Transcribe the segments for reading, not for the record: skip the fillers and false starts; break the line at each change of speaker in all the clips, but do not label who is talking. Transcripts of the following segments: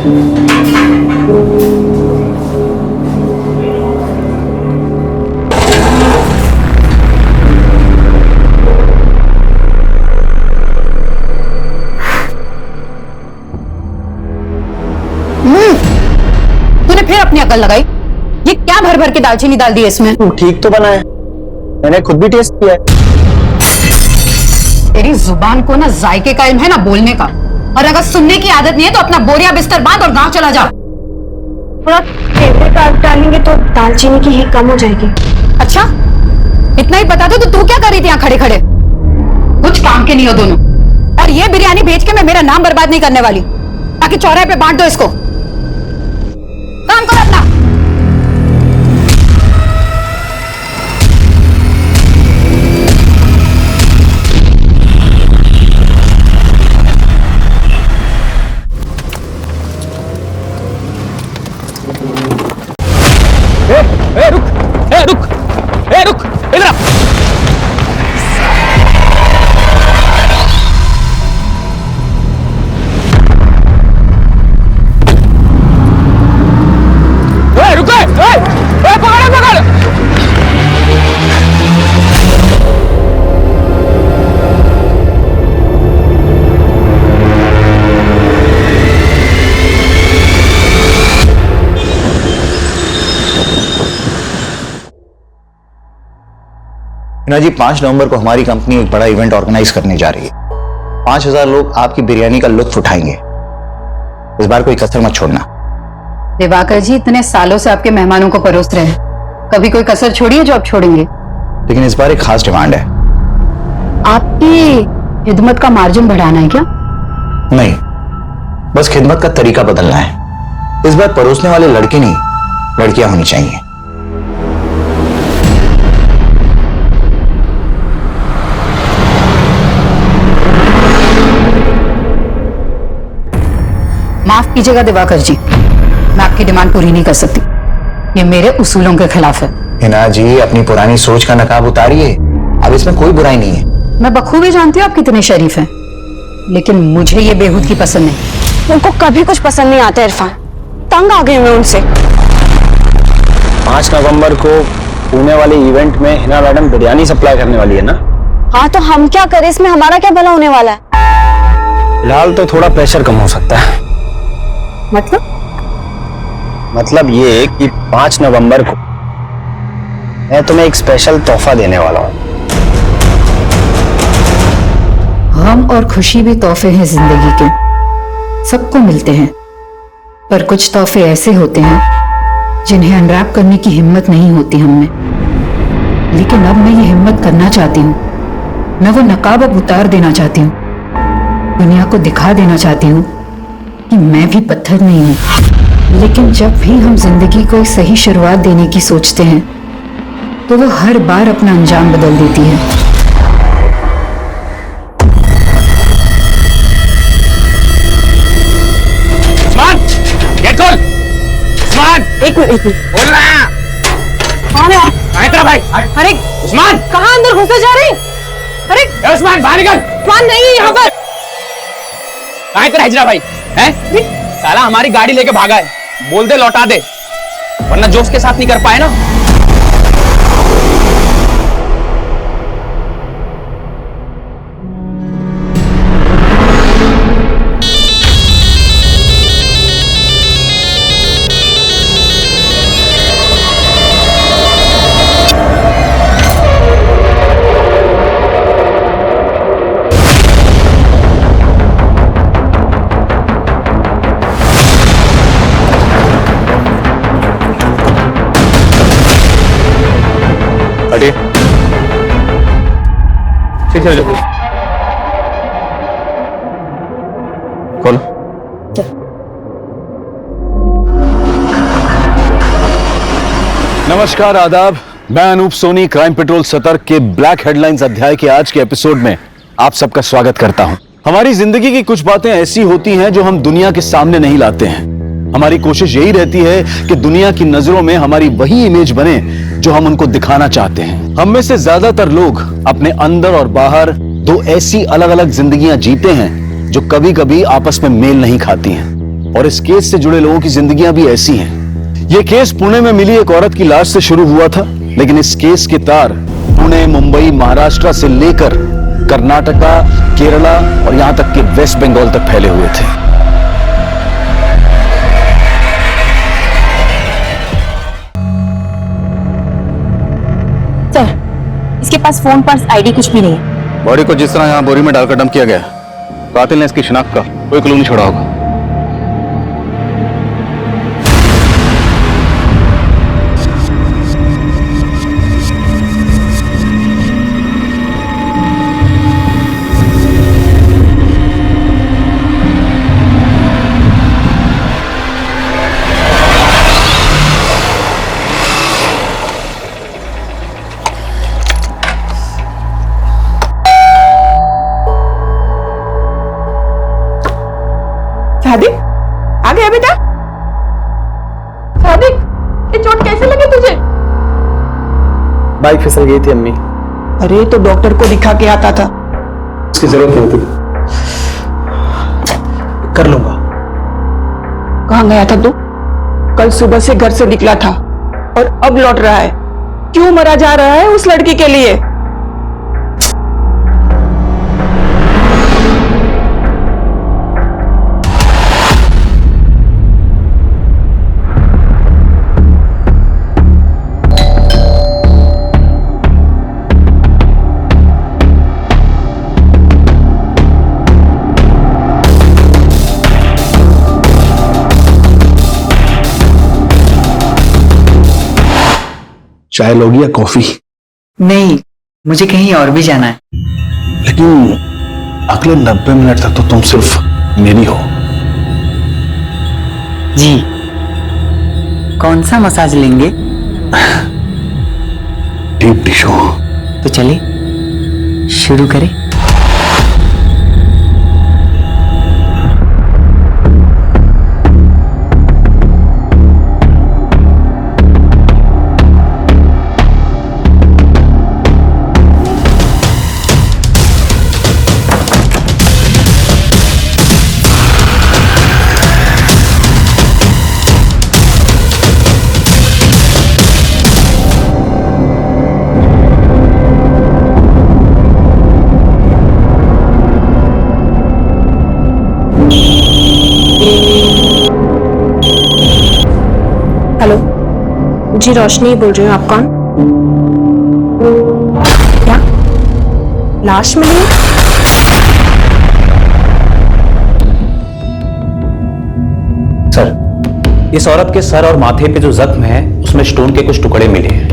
तूने फिर अपनी अकल लगाई। ये क्या भर भर के दालचीनी डाल दी है इसमें?
ठीक तो बना है, मैंने खुद भी टेस्ट किया है।
तेरी जुबान को ना जायके का इल्म है ना बोलने का, और अगर सुनने की आदत नहीं है तो अपना बोरिया बिस्तर बांध और गांव चला जा।
थोड़ा तेल डालेंगे तो दालचीनी की हीट कम हो जाएगी।
अच्छा, इतना ही बता दो तो तू क्या कर रही थी यहाँ खड़े खड़े? कुछ काम के नहीं हो दोनों। और ये बिरयानी बेच के मैं मेरा नाम बर्बाद नहीं करने वाली, ताकि चौराहे पे बांट दो इसको। काम करो अपना।
रुक इधर आ।
जी 5 नवंबर को हमारी कंपनी एक बड़ा इवेंट ऑर्गेनाइज करने जा रही है। 5000 लोग आपकी बिरयानी का लुत्फ उठाएंगे। इस बार कोई कसर मत छोड़ना।
दिवाकर जी इतने सालों से आपके मेहमानों को परोस रहे हैं, कभी कोई कसर छोड़ी है जो आप छोड़ेंगे?
लेकिन इस बार एक खास डिमांड है।
आपकी खिदमत का मार्जिन बढ़ाना है क्या?
नहीं, बस खिदमत का तरीका बदलना है। इस बार परोसने वाले लड़के नहीं, लड़कियां होनी चाहिए।
माफ कीजिएगा दिवाकर जी, मैं आपकी डिमांड पूरी नहीं कर सकती। ये मेरे उसूलों के खिलाफ है।
हिना जी अपनी पुरानी सोच का नकाब उतारिए, अब इसमें कोई बुराई नहीं है।
मैं बखूबी जानती हूँ आप कितने शरीफ हैं, लेकिन मुझे ये बेहूदगी पसंद नहीं।
उनको कभी कुछ पसंद नहीं आता इरफान, तंग आ गई मैं उनसे।
5 नवंबर को पुणे वाले इवेंट में हिना मैडम बिरयानी सप्लाई करने वाली है ना?
हाँ तो हम क्या करें, इसमें हमारा क्या भला होने वाला है?
फिलहाल तो थोड़ा प्रेशर कम हो सकता है। मतलब ये कि 5 नवंबर को मैं तुम्हें एक स्पेशल तोहफा देने वाला हूँ।
गम और खुशी भी तोहफे हैं जिंदगी के, सबको मिलते हैं। पर कुछ तोहफे ऐसे होते हैं जिन्हें अनरैप करने की हिम्मत नहीं होती हम में। लेकिन अब मैं ये हिम्मत करना चाहती हूँ। मैं वो नकाब अब उतार देना चाहती हूँ। दुनिया को दिखा देना चाहती हूँ कि मैं भी पत्थर नहीं हूं। लेकिन जब भी हम जिंदगी को एक सही शुरुआत देने की सोचते हैं तो वो हर बार अपना अंजाम बदल देती है।
उस्मान, गेट खोल। उस्मान,
एक मिनट
बोल रहा।
कौन है आप?
तेरा भाई।
अरे
उस्मान,
कहाँ अंदर घुसे जा रहे? अरे
उस्मान बाहर निकल।
उस्मान नहीं, यहाँ पर।
कहाँ है तेरा हिजरा भाई? हैं? साला हमारी गाड़ी लेके भागा है, बोल दे लौटा दे, वरना जो उसके साथ नहीं कर पाए ना।
चलो खोलो।
नमस्कार, आदाब। मैं अनूप सोनी क्राइम पेट्रोल सतर्क के ब्लैक हेडलाइंस अध्याय के आज के एपिसोड में आप सबका स्वागत करता हूं। हमारी जिंदगी की कुछ बातें ऐसी होती हैं जो हम दुनिया के सामने नहीं लाते हैं। हमारी कोशिश यही रहती है कि दुनिया की नजरों में हमारी वही इमेज बने जो हम उनको दिखाना चाहते हैं। हम में से ज्यादातर लोग अपने अंदर और बाहर दो ऐसी अलग अलग जिंदगियां जीते हैं जो कभी कभी आपस में मेल नहीं खाती हैं। और इस केस से जुड़े लोगों की जिंदगियां भी ऐसी हैं। यह केस पुणे में मिली एक औरत की लाश से शुरू हुआ था, लेकिन इस केस के तार पुणे, मुंबई, महाराष्ट्र से लेकर कर्नाटका, केरला और यहां तक कि वेस्ट बंगाल तक फैले हुए थे।
सर, इसके पास फोन, पर्स, आईडी कुछ भी नहीं है।
बॉडी को जिस तरह यहां बोरी में डालकर डंप किया गया, कातिल ने इसकी शिनाख्त का कोई क्लू नहीं छोड़ा होगा।
सादिक, आ गया बेटा? सादिक, ये चोट कैसे लगी तुझे?
बाइक फिसल गई थी अम्मी।
अरे तो डॉक्टर को दिखा के आता था।
उसकी जरूरत नहीं थी, कर लूंगा।
कहाँ गया था तू? कल सुबह से घर से निकला था और अब लौट रहा है। क्यों मरा जा रहा है उस लड़की के लिए?
चाय लोगी या कॉफी?
नहीं, मुझे कहीं और भी जाना है।
लेकिन अगले 90 मिनट तक तो तुम सिर्फ मेरी हो।
जी, कौन सा मसाज लेंगे?
Deep tissue.
तो चलिए शुरू करें।
हेलो जी, रोशनी बोल रही हूँ। आप कौन? क्या लाश मिली है?
सर, इस औरत के सर और माथे पे जो जख्म है उसमें स्टोन के कुछ टुकड़े मिले हैं।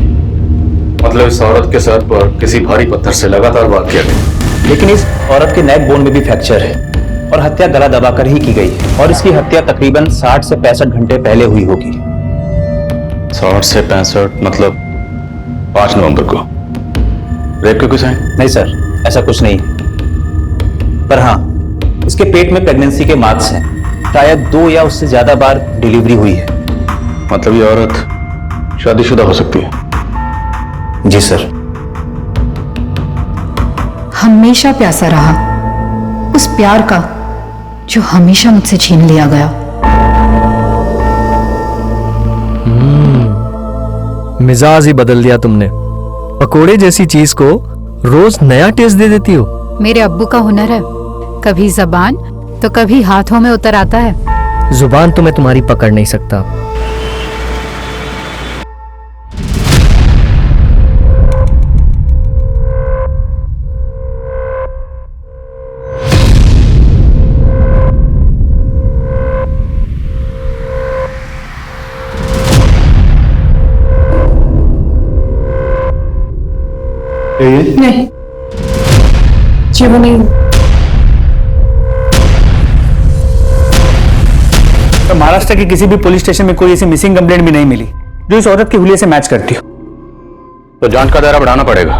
मतलब इस औरत के सर पर किसी भारी पत्थर से लगातार वार किया गया।
लेकिन इस औरत के नेक बोन में भी फ्रैक्चर है और हत्या गला दबाकर ही की गई है और इसकी हत्या तकरीबन 60 से 65 घंटे पहले हुई होगी।
60 से 65 मतलब 5 नवंबर को। रेप के कोई साइन?
नहीं सर, ऐसा कुछ नहीं, पर हाँ, इसके पेट में प्रेगनेंसी के मार्क्स हैं। शायद 2 या उससे ज्यादा बार डिलीवरी हुई है।
मतलब ये औरत शादीशुदा हो सकती है?
जी सर।
हमेशा प्यासा रहा, उस प्यार का जो हमेशा मुझसे छीन लिया गया।
मिजाज ही बदल दिया तुमने। पकोड़े जैसी चीज को रोज नया टेस्ट दे देती हो।
मेरे अब्बू का हुनर है, कभी जबान तो कभी हाथों में उतर आता है।
जुबान तो मैं तुम्हारी पकड़ नहीं सकता।
नहीं जी, वो नहीं।
तो महाराष्ट्र के किसी भी पुलिस स्टेशन में कोई ऐसी मिसिंग कंप्लेंट भी नहीं मिली जो इस औरत के हुलिये से मैच करती हो।
तो जांच का दायरा बढ़ाना पड़ेगा।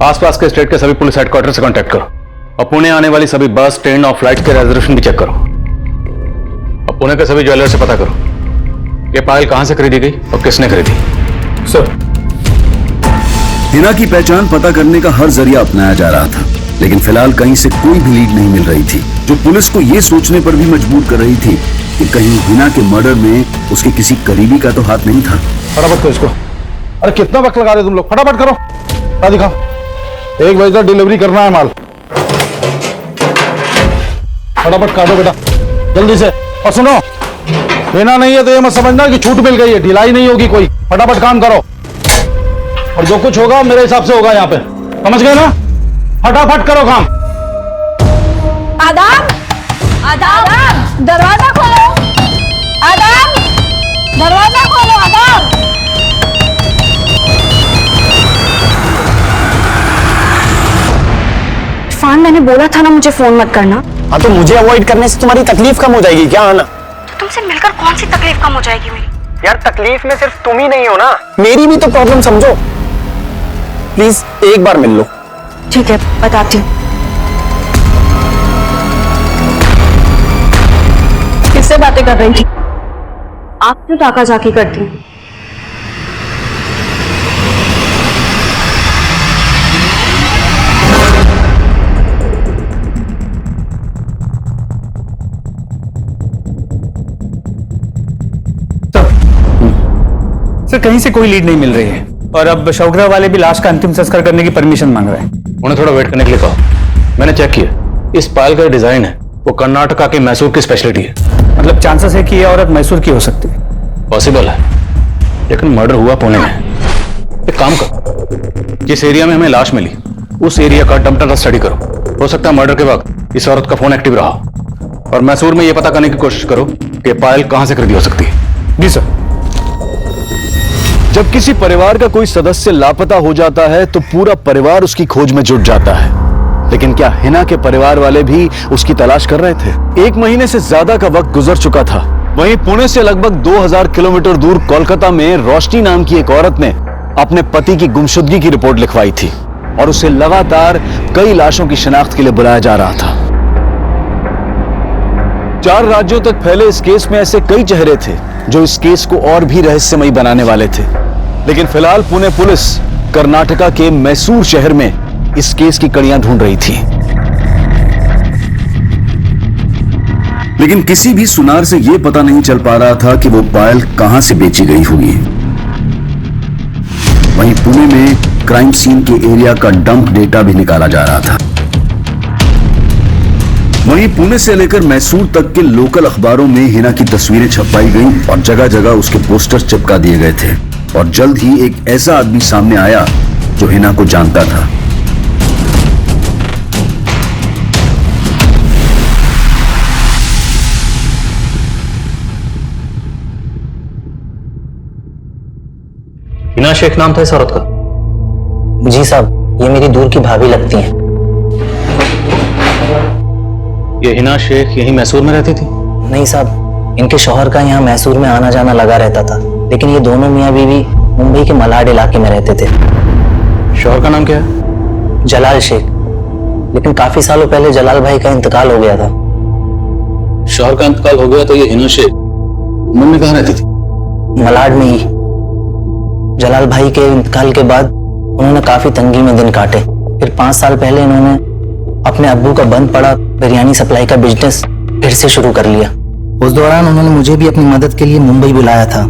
आसपास के स्टेट के सभी पुलिस हेडक्वार्टर से कांटेक्ट करो और पुणे आने वाली सभी बस, ट्रेन और फ्लाइट के रिजर्वेशन भी चेक करो। और पुणे के सभी ज्वेलर से पता करो ये पायल कहां से खरीदी गई और किसने खरीदी।
सर,
हिना की पहचान पता करने का हर जरिया अपनाया जा रहा था, लेकिन फिलहाल कहीं से कोई भी लीड नहीं मिल रही थी, जो पुलिस को ये सोचने पर भी मजबूर कर रही थी कि कहीं हिना के मर्डर में उसके किसी करीबी का तो हाथ नहीं था।
फटाफट करो इसको। अरे कितना वक्त लगा रहे तुम लोग, फटाफट करो। दिखाओ, 1 बजे तक डिलीवरी करना है माल। फटाफट काटो बेटा, जल्दी से। और सुनो, लेना नहीं है तो ये मत समझना कि छूट मिल गई है, ढिलाई नहीं होगी कोई। फटाफट काम करो, और जो कुछ होगा मेरे हिसाब से होगा यहाँ पे, समझ गए ना? फटाफट करो काम।
आदाब, आदाब, दरवाजा खोलो। आदाब, दरवाजा खोलो। आदाब। इरफान, मैंने बोला था ना मुझे फोन मत करना।
हाँ तो मुझे अवॉइड करने से तुम्हारी तकलीफ कम हो जाएगी क्या आना?
तो तुमसे मिलकर कौन सी तकलीफ कम हो जाएगी मेरी?
यार तकलीफ में सिर्फ तुम ही नहीं हो ना, मेरी भी तो प्रॉब्लम समझो। प्लीज एक बार मिल लो।
ठीक है, बताती हूँ। किससे बातें कर रही थी? आप क्यों ताका झाकी करती हैं?
सर कहीं से कोई लीड नहीं मिल रही है, और अब शौकरा वाले भी लाश का अंतिम संस्कार करने की परमिशन मांग रहे हैं।
उन्हें थोड़ा वेट करने के लिए कहो। मैंने चेक किया, इस पायल का डिजाइन है वो कर्नाटका के मैसूर की स्पेशलिटी है।
मतलब चांसेस है कि ये औरत मैसूर की हो सकती है।
पॉसिबल है, लेकिन मर्डर हुआ पुणे में। एक काम करो, जिस एरिया में हमें लाश मिली उस एरिया का डंप स्टडी करो। हो सकता है मर्डर के वक्त इस औरत का फोन एक्टिव रहा, और मैसूर में यह पता करने की कोशिश करो कि पायल कहां से खरीदी हो सकती है।
जी सर।
जब किसी परिवार का कोई सदस्य लापता हो जाता है तो पूरा परिवार उसकी खोज में जुट जाता है, लेकिन क्या हिना के परिवार वाले भी उसकी तलाश कर रहे थे? 1 महीने से ज्यादा का वक्त गुजर चुका था। वहीं पुणे से लगभग 2000 किलोमीटर दूर कोलकाता में रोशनी नाम की एक औरत ने अपने पति की गुमशुदगी की रिपोर्ट लिखवाई थी, और उसे लगातार कई लाशों की शिनाख्त के लिए बुलाया जा रहा था। 4 राज्यों तक फैले इस केस में ऐसे कई चेहरे थे जो इस केस को और भी रहस्यमयी बनाने वाले थे, लेकिन फिलहाल पुणे पुलिस कर्नाटका के मैसूर शहर में इस केस की कड़ियां ढूंढ रही थी। लेकिन किसी भी सुनार से यह पता नहीं चल पा रहा था कि वो पायल कहां से बेची गई होगी। वहीं पुणे में क्राइम सीन के एरिया का डंप डेटा भी निकाला जा रहा था। वहीं पुणे से लेकर मैसूर तक के लोकल अखबारों में हिना की तस्वीरें छपवाई गईं और जगह जगह उसके पोस्टर चिपका दिए गए थे, और जल्द ही एक ऐसा आदमी सामने आया जो हिना को जानता था।
हिना शेख नाम था इस औरत का?
जी साहब, ये मेरी दूर की भाभी लगती हैं।
ये हिना शेख यही मैसूर में रहती थी?
नहीं साहब, इनके शौहर का यहाँ मैसूर में आना जाना लगा रहता था, लेकिन ये दोनों मियाँ बीवी मुंबई के मलाड इलाके में रहते थे।
शौहर का नाम क्या है?
जलाल शेख, लेकिन काफी सालों पहले जलाल भाई का इंतकाल हो गया था।
शौहर का इंतकाल हो गया तो ये हिना शेख मुंबई में कहाँ रहती थी?
मलाड में ही। जलाल भाई के इंतकाल के बाद उन्होंने काफी तंगी में दिन काटे। फिर 5 साल पहले इन्होंने अपने अब्बू का बंद पड़ा बिरयानी सप्लाई का बिजनेस फिर से शुरू कर लिया। उस दौरान उन्होंने मुझे भी अपनी मदद के लिए मुंबई बुलाया था।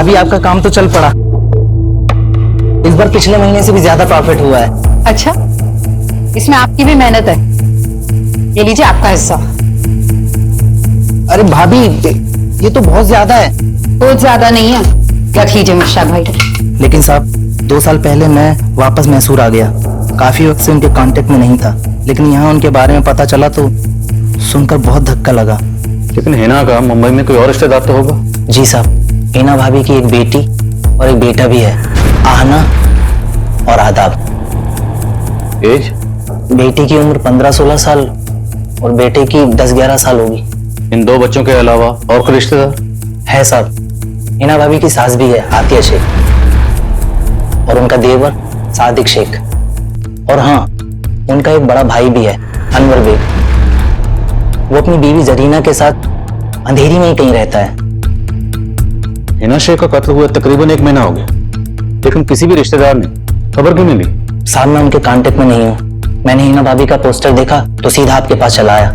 अभी आपका काम तो चल पड़ा, इस बार पिछले महीने से भी ज्यादा प्रॉफिट हुआ है।
अच्छा, इसमें आपकी भी मेहनत है। ये लीजिए आपका हिस्सा।
अरे भाभी, ये तो बहुत ज्यादा है।
बहुत ज्यादा नहीं है, रख लीजिए मुर्शाद भाई।
लेकिन साहब, 2 साल पहले मैं वापस मैसूर आ गया। काफी वक्त से उनके कांटेक्ट में नहीं था, लेकिन यहाँ उनके बारे में पता चला तो सुनकर बहुत धक्का लगा।
लेकिन हिना का मुंबई में कोई और रिश्तेदार तो होगा?
जी साहब, हिना भाभी की एक बेटी और एक बेटा भी है, आहना और आदाब।
एज?
बेटी की उम्र 15-16 साल और बेटे की 10-11 साल होगी।
इन 2 बच्चों के अलावा और कोई रिश्तेदार
है साहब? हिना भाभी की सास भी है, आतिया शेख, और उनका देवर सादिक शेख, और हाँ, उनका एक बड़ा भाई भी है, अनवर बेग। वो अपनी बीवी जरीना के साथ अंधेरी में ही कहीं रहता है।
हिना शेख का कत्ल हुआ तकरीबन 1 महीना हो गया, लेकिन किसी भी रिश्तेदार ने खबर क्यों नहीं ली?
साहब, मैं उनके कांटेक्ट में नहीं हूँ। मैंने हिना भाभी का पोस्टर देखा तो सीधा आपके पास चला आया।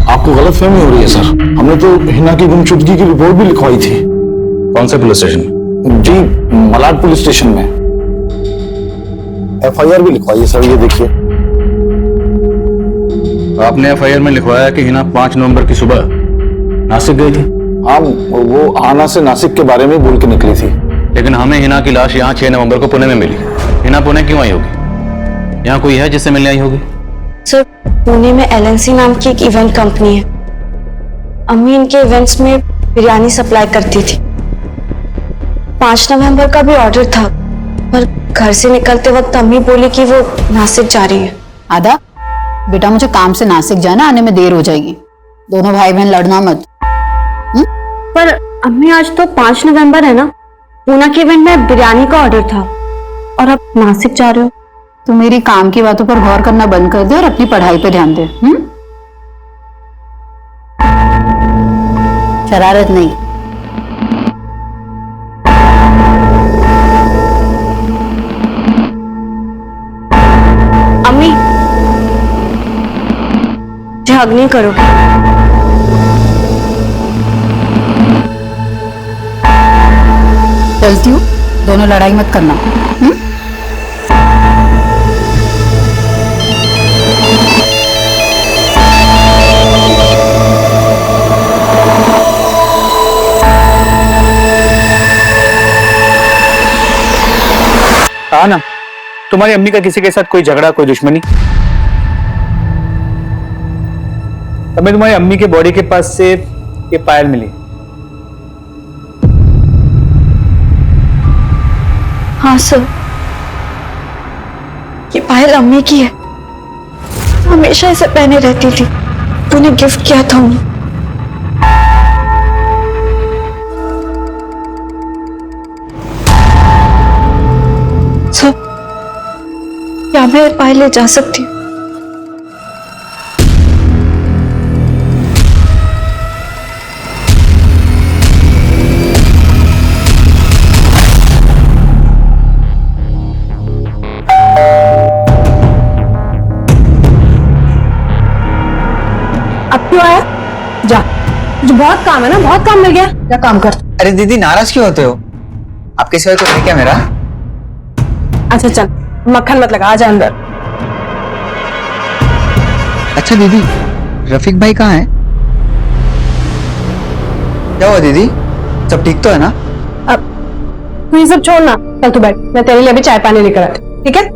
आपको गलतफहमी हो रही है सर। हमने तो हिना की गुमशुदगी की रिपोर्ट भी लिखवाई थी।
कौन से पुलिस स्टेशन में?
जी, मलाड पुलिस स्टेशन में FIR भी लिखवाई है सर, ये देखिए।
आपने FIR में लिखवाया कि हिना 5 नवंबर की सुबह नासिक गई थी।
हाँ, वो आना से नासिक के बारे में बोल के निकली थी।
लेकिन हमें हिना की लाश यहाँ 6 नवंबर को पुणे में मिली। हिना पुणे क्यों आई होगी? यहाँ कोई है जिससे मिलने आई होगी?
सर, पुणे में LNC नाम की एक इवेंट कंपनी है। अम्मी इनके इवेंट्स में बिरयानी सप्लाई करती थी। 5 नवंबर का भी ऑर्डर था, पर घर से निकलते वक्त अम्मी बोली कि वो नासिक जा रही है।
आदा, बेटा मुझे काम से नासिक जाना, आने में देर हो जाएगी। दोनों भाई बहन लड़ना मत।
पर अम्मी आज तो 5 नवंबर है ना, पूना के इवेंट में बिरयानी का ऑर्डर था और अब नासिक जा रहे हो।
तो मेरी काम की बातों पर गौर करना बंद कर दे और अपनी पढ़ाई पे ध्यान दे। शरारत नहीं।
अम्मी, हग नहीं करोगे?
चलती हूँ, दोनों लड़ाई मत करना।
हाँ ना, तुम्हारी अम्मी का किसी के साथ कोई झगड़ा, कोई दुश्मनी? हमें तुम्हारी अम्मी के बॉडी के पास से ये पायल मिली।
हाँ सर, ये पायल अम्मी की है। हमेशा इसे पहने रहती थी। तूने गिफ्ट किया था उन्हें। सर, क्या मैं ये पायल ले जा सकती हूँ? अब क्यों आया? जा, मुझे बहुत काम है ना, बहुत काम मिल गया। जा काम कर।
अरे दीदी, नाराज क्यों होते हो? आपके सिवाय कोई है क्या मेरा?
अच्छा चल, मक्खन मत लगा, आजा अंदर।
अच्छा दीदी, रफीक भाई कहाँ है? क्या हुआ दीदी, सब ठीक तो है ना?
अब तू ये सब छोड़ ना, चल तू बैठ, मैं तेरे लिए अभी चाय पानी लेकर आती हूँ, ठीक है?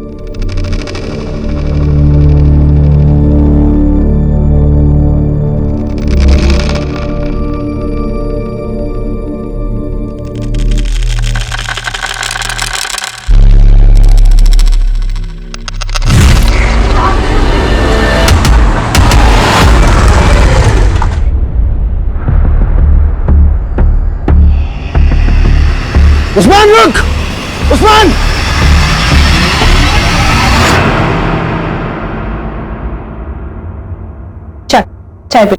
उस्मान रुक! उस्मान!
चल चाय पी।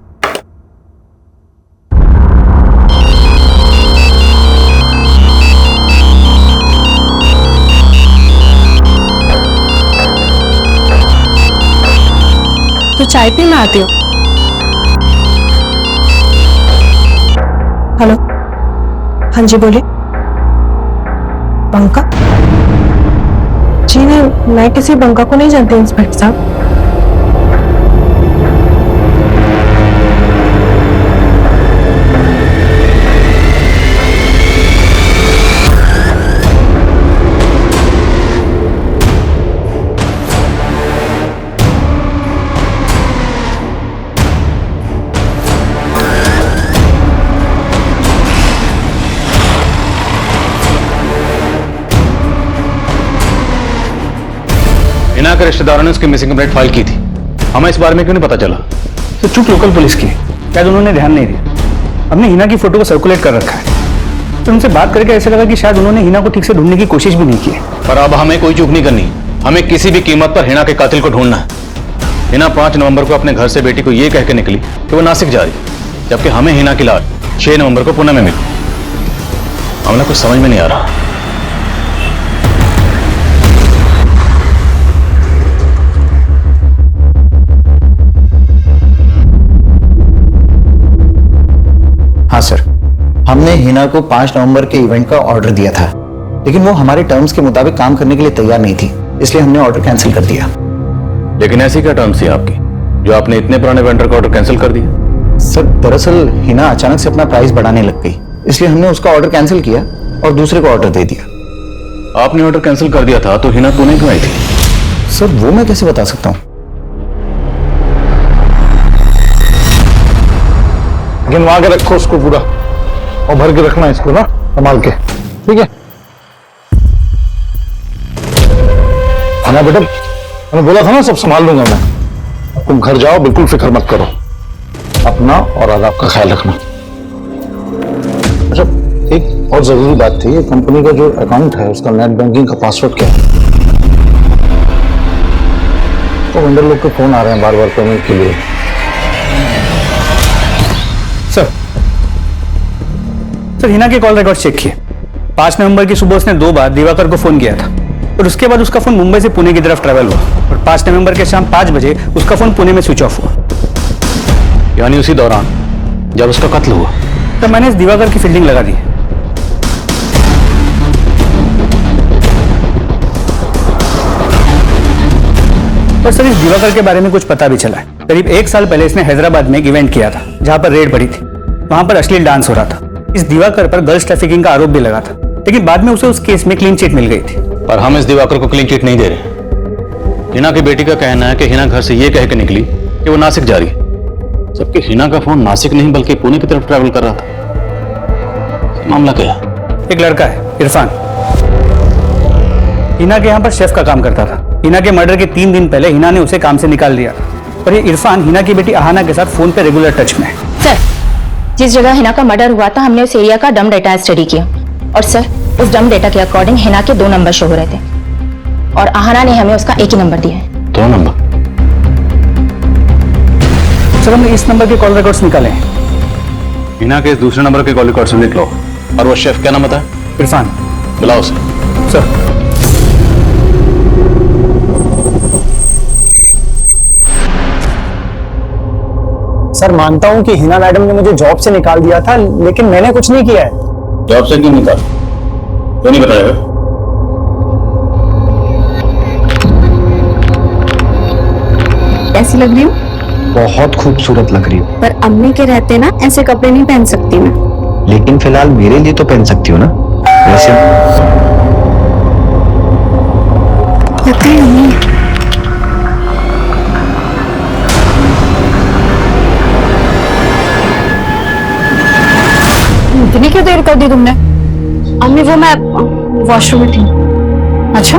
तो चाय पीने आती हो? हेलो, हाँ जी बोलिए। बंका? जी नहीं, मैं किसी बंका को नहीं जानती इंस्पेक्टर साहब।
हिना के रिश्तेदारों ने उसकी मिसिंग कंप्लेंट फाइल की थी। हमें इस बारे में क्यों नहीं पता चला?
तो चूक लोकल पुलिस की, शायद उन्होंने ध्यान नहीं दिया। हमने हिना की फोटो को सर्कुलेट कर रखा है, तो उनसे बात करके ऐसा लगा कि शायद उन्होंने हिना को ठीक से ढूंढने की कोशिश भी नहीं की है।
पर अब हमें कोई चूक नहीं करनी, हमें किसी भी कीमत पर हिना के कातिल को ढूंढना है। हिना 5 नवंबर को अपने घर से बेटी को ये कह के निकली कि वो नासिक जा रही, जबकि हमें हिना की लाश 6 नवंबर को पुणे में मिली। हमें कुछ समझ में नहीं आ रहा।
हाँ सर, हमने हिना को 5 नवंबर के इवेंट का ऑर्डर दिया था, लेकिन वो हमारे टर्म्स के मुताबिक काम करने के लिए तैयार नहीं थी, इसलिए हमने ऑर्डर कैंसिल कर दिया।
लेकिन ऐसी क्या टर्म्स थी आपकी जो आपने इतने पुराने वेंडर का ऑर्डर कैंसिल कर दिया?
सर दरअसल हिना अचानक से अपना प्राइस बढ़ाने लग गई, इसलिए हमने उसका ऑर्डर कैंसिल किया और दूसरे को ऑर्डर दे दिया।
आपने ऑर्डर कैंसिल कर दिया था तो हिना पुणे क्यों आई थी?
सर वो मैं कैसे बता सकता हूँ?
गिनवा के रखो उसको पूरा और भर के रखना इसको ना, संभाल के, ठीक है? हाँ बेटा, मैंने बोला था ना सब संभाल लूंगा मैं। अब तुम घर जाओ, बिल्कुल फिक्र मत करो, अपना और आदाब का ख्याल रखना। अच्छा, एक और जरूरी बात थी, ये कंपनी का जो अकाउंट है उसका नेट बैंकिंग का पासवर्ड क्या है? तो वेंडर लोग के फोन आ रहे हैं बार बार पेमेंट के लिए।
सर हिना के कॉल रिकॉर्ड चेक किए। 5 नवंबर की सुबह उसने 2 बार दिवाकर को फोन किया था और उसके बाद उसका फोन मुंबई से पुणे की तरफ ट्रैवल हुआ और 5 नवंबर के शाम 5 बजे उसका फोन पुणे में स्विच ऑफ हुआ।
यानी उसी दौरान जब उसका कत्ल हुआ।
तो मैंने इस दिवाकर की फील्डिंग लगा दी। और सर इस दिवाकर के बारे में कुछ पता भी चला है। करीब 1 साल पहले इसने हैदराबाद में एक इवेंट किया था जहां पर रेड पड़ी थी। वहां पर अश्लील डांस हो रहा था। इस दिवाकर पर गर्ल्स ट्रैफिकिंग का आरोप भी लगा था, लेकिन बाद में उसे उस केस में क्लीन चिट मिल गई थी।
पर हम इस दिवाकर को क्लीन चिट नहीं दे रहे। हिना की बेटी का कहना है कि हिना घर से ये कह के निकली कि वो नासिक जा रही है, जबकि हिना का फोन नासिक नहीं बल्कि पुणे की तरफ ट्रैवल कर रहा था। मामला क्या है?
एक लड़का है इरफान, हिना के यहाँ पर शेफ का काम करता था। हिना के मर्डर के 3 दिन पहले हिना ने उसे काम से निकाल दिया था और ये इरफान हिना की बेटी अहाना के साथ फोन पे रेगुलर टच में है।
सर जिस जगह हिना का मर्डर हुआ था हमने उस एरिया का डम डेटा स्टडी किया और सर उस डम डेटा के अकॉर्डिंग हिना के 2 नंबर शो हो रहे थे और अहाना ने हमें उसका 1 ही नंबर दिया है।
2 नंबर?
सर हमने इस नंबर के कॉल रिकॉर्ड्स निकाले हैं।
हिना के इस दूसरे नंबर के कॉल रिकॉर्ड से निकलो। और वो शेफ क्या नाम बताया?
इरफान।
बुलाओ उसे।
सर
सर मानता हूं कि हिना मैडम ने मुझे जॉब से निकाल दिया था, लेकिन मैंने कुछ नहीं किया है।
जॉब से क्यों निकाल? क्यों नहीं बताया?
कैसी लग रही हूँ?
बहुत खूबसूरत लग रही हो।
पर अम्मी के रहते ना ऐसे कपड़े नहीं पहन सकती मैं।
लेकिन फिलहाल मेरे लिए तो पहन सकती हो ना। वैसे
लगता है अम्मी।
इतनी क्यों देर कर दी तुमने?
अम्मी वो मैं वॉशरूम में थी।
अच्छा,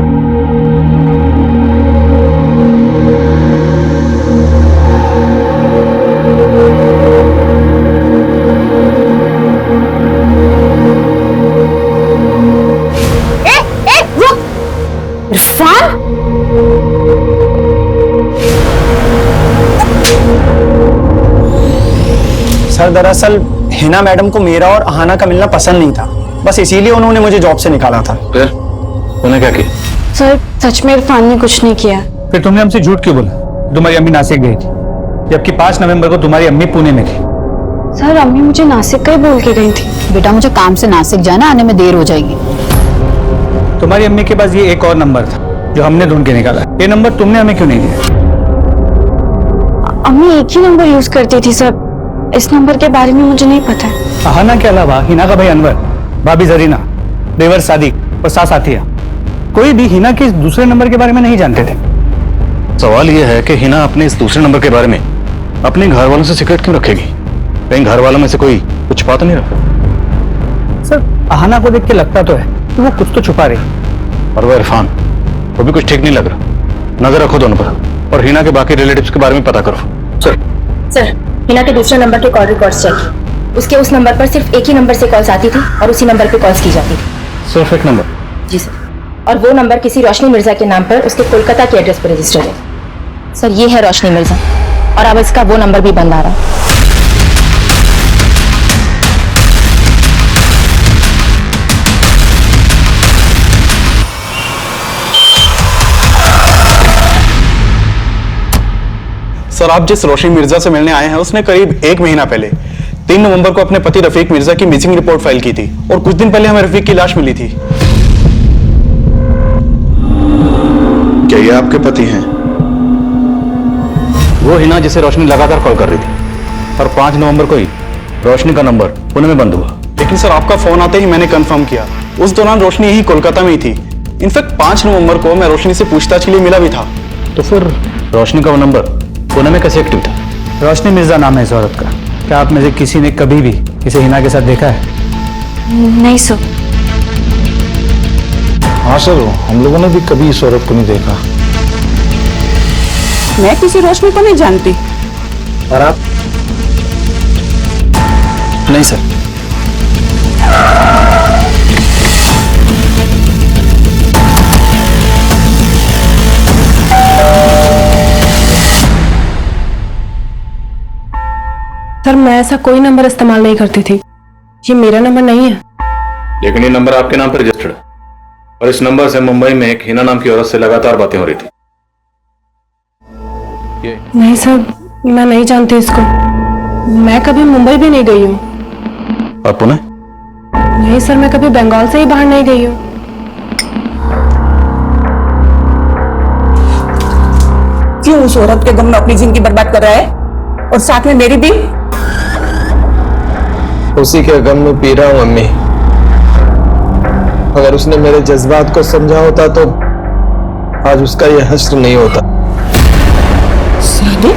इरफान
सर दरअसल हिना मैडम को मेरा और अहाना का मिलना पसंद नहीं था, बस इसीलिए उन्होंने मुझे जॉब से निकाला था।
फिर तूने क्या किया?
सर सच में इरफान ने कुछ नहीं किया।
फिर तुमने हमसे झूठ क्यों बोला? तुम्हारी अम्मी नासिक गई थी, जबकि 5 नवंबर को तुम्हारी अम्मी पुणे में थी।
सर अम्मी मुझे नासिक का ही बोल के गई थी।
बेटा मुझे काम से नासिक जाना, आने में देर हो जाएगी।
तुम्हारी अम्मी के पास ये एक और नंबर था जो हमने ढूंढ के निकाला। ये नंबर तुमने हमें क्यों नहीं दिया?
अम्मी एक ही नंबर यूज करती थी सर, इस नंबर के बारे में मुझे नहीं पता है।
अहाना के अलावा हिना का भाई अनवर, भाभी जरीना, देवर सादिक और सास आतिया, कोई भी हिना के इस दूसरे नंबर के बारे में नहीं जानते थे।
सवाल यह है कि हिना अपने इस दूसरे नंबर के बारे में अपने घर वालों से सीक्रेट क्यों रखेगी? कहीं घर वालों में से कोई कुछ छुपा तो नहीं रहा?
सर अहाना को देख के लगता तो है कि वो कुछ तो छुपा रही।
और वो इरफान, वो भी कुछ ठीक नहीं लग रहा। नजर रखो दोनों पर और हिना के बाकी रिलेटिव्स के बारे में पता करो।
सर हिना के दूसरे नंबर के कॉल रिकॉर्ड्स चेक। उसके उस नंबर पर सिर्फ एक ही नंबर से कॉल्स आती थी और उसी नंबर पे कॉल्स की जाती थी।
सिर्फ एक नंबर?
जी सर, और वो नंबर किसी रोशनी मिर्जा के नाम पर उसके कोलकाता के एड्रेस पर रजिस्टर्ड है। सर ये है रोशनी मिर्जा और अब इसका वो नंबर भी बंद आ रहा है।
सर आप जिस रोशनी मिर्जा से मिलने आए हैं उसने करीब 1 महीना पहले 3 नवंबर को अपने पति रफीक मिर्जा की मिसिंग रिपोर्ट फाइल की थी और कुछ दिन पहले हमें रफीक की लाश मिली थी।
क्या ये आपके पति हैं?
वो हिना जिसे रोशनी लगातार कॉल कर रही थी और 5 नवंबर को ही रोशनी का नंबर पुणे में बंद हुआ।
लेकिन सर आपका फोन आते ही मैंने कंफर्म किया, उस दौरान रोशनी यही कोलकाता में ही थी। इनफैक्ट 5 नवंबर को मैं रोशनी से पूछताछ के लिए मिला भी था।
तो फिर रोशनी का वो नंबर पुणे में कैसे एक्टिव था?
रोशनी मिर्जा नाम है इस औरत का। क्या आप में से किसी ने कभी भी इसे हिना के साथ देखा है?
नहीं सर।
हाँ सर, हम लोगों ने भी कभी इस औरत को नहीं देखा।
मैं किसी रोशनी को नहीं जानती।
और आप?
नहीं सर।
सर मैं ऐसा कोई नंबर इस्तेमाल नहीं करती थी, ये मेरा नंबर नहीं है।
लेकिन ये नंबर आपके नाम पर रजिस्टर्ड है और इस नंबर से मुंबई में एक हिना नाम की औरत से लगातार बातें हो रही थी।
नहीं सर, मैं नहीं जानती इसको। मैं कभी मुंबई भी नहीं गई हूँ।
और पुणे?
नहीं सर, मैं कभी बंगाल से ही बाहर नहीं गई हूँ।
क्यों उस औरत के गम में अपनी जिंदगी बर्बाद कर रहा है और साथ में मेरी भी?
उसी के गम में पी रहा हूं अम्मी। अगर उसने मेरे जज्बात को समझा होता तो आज उसका यह हश्र नहीं होता।
सादिक,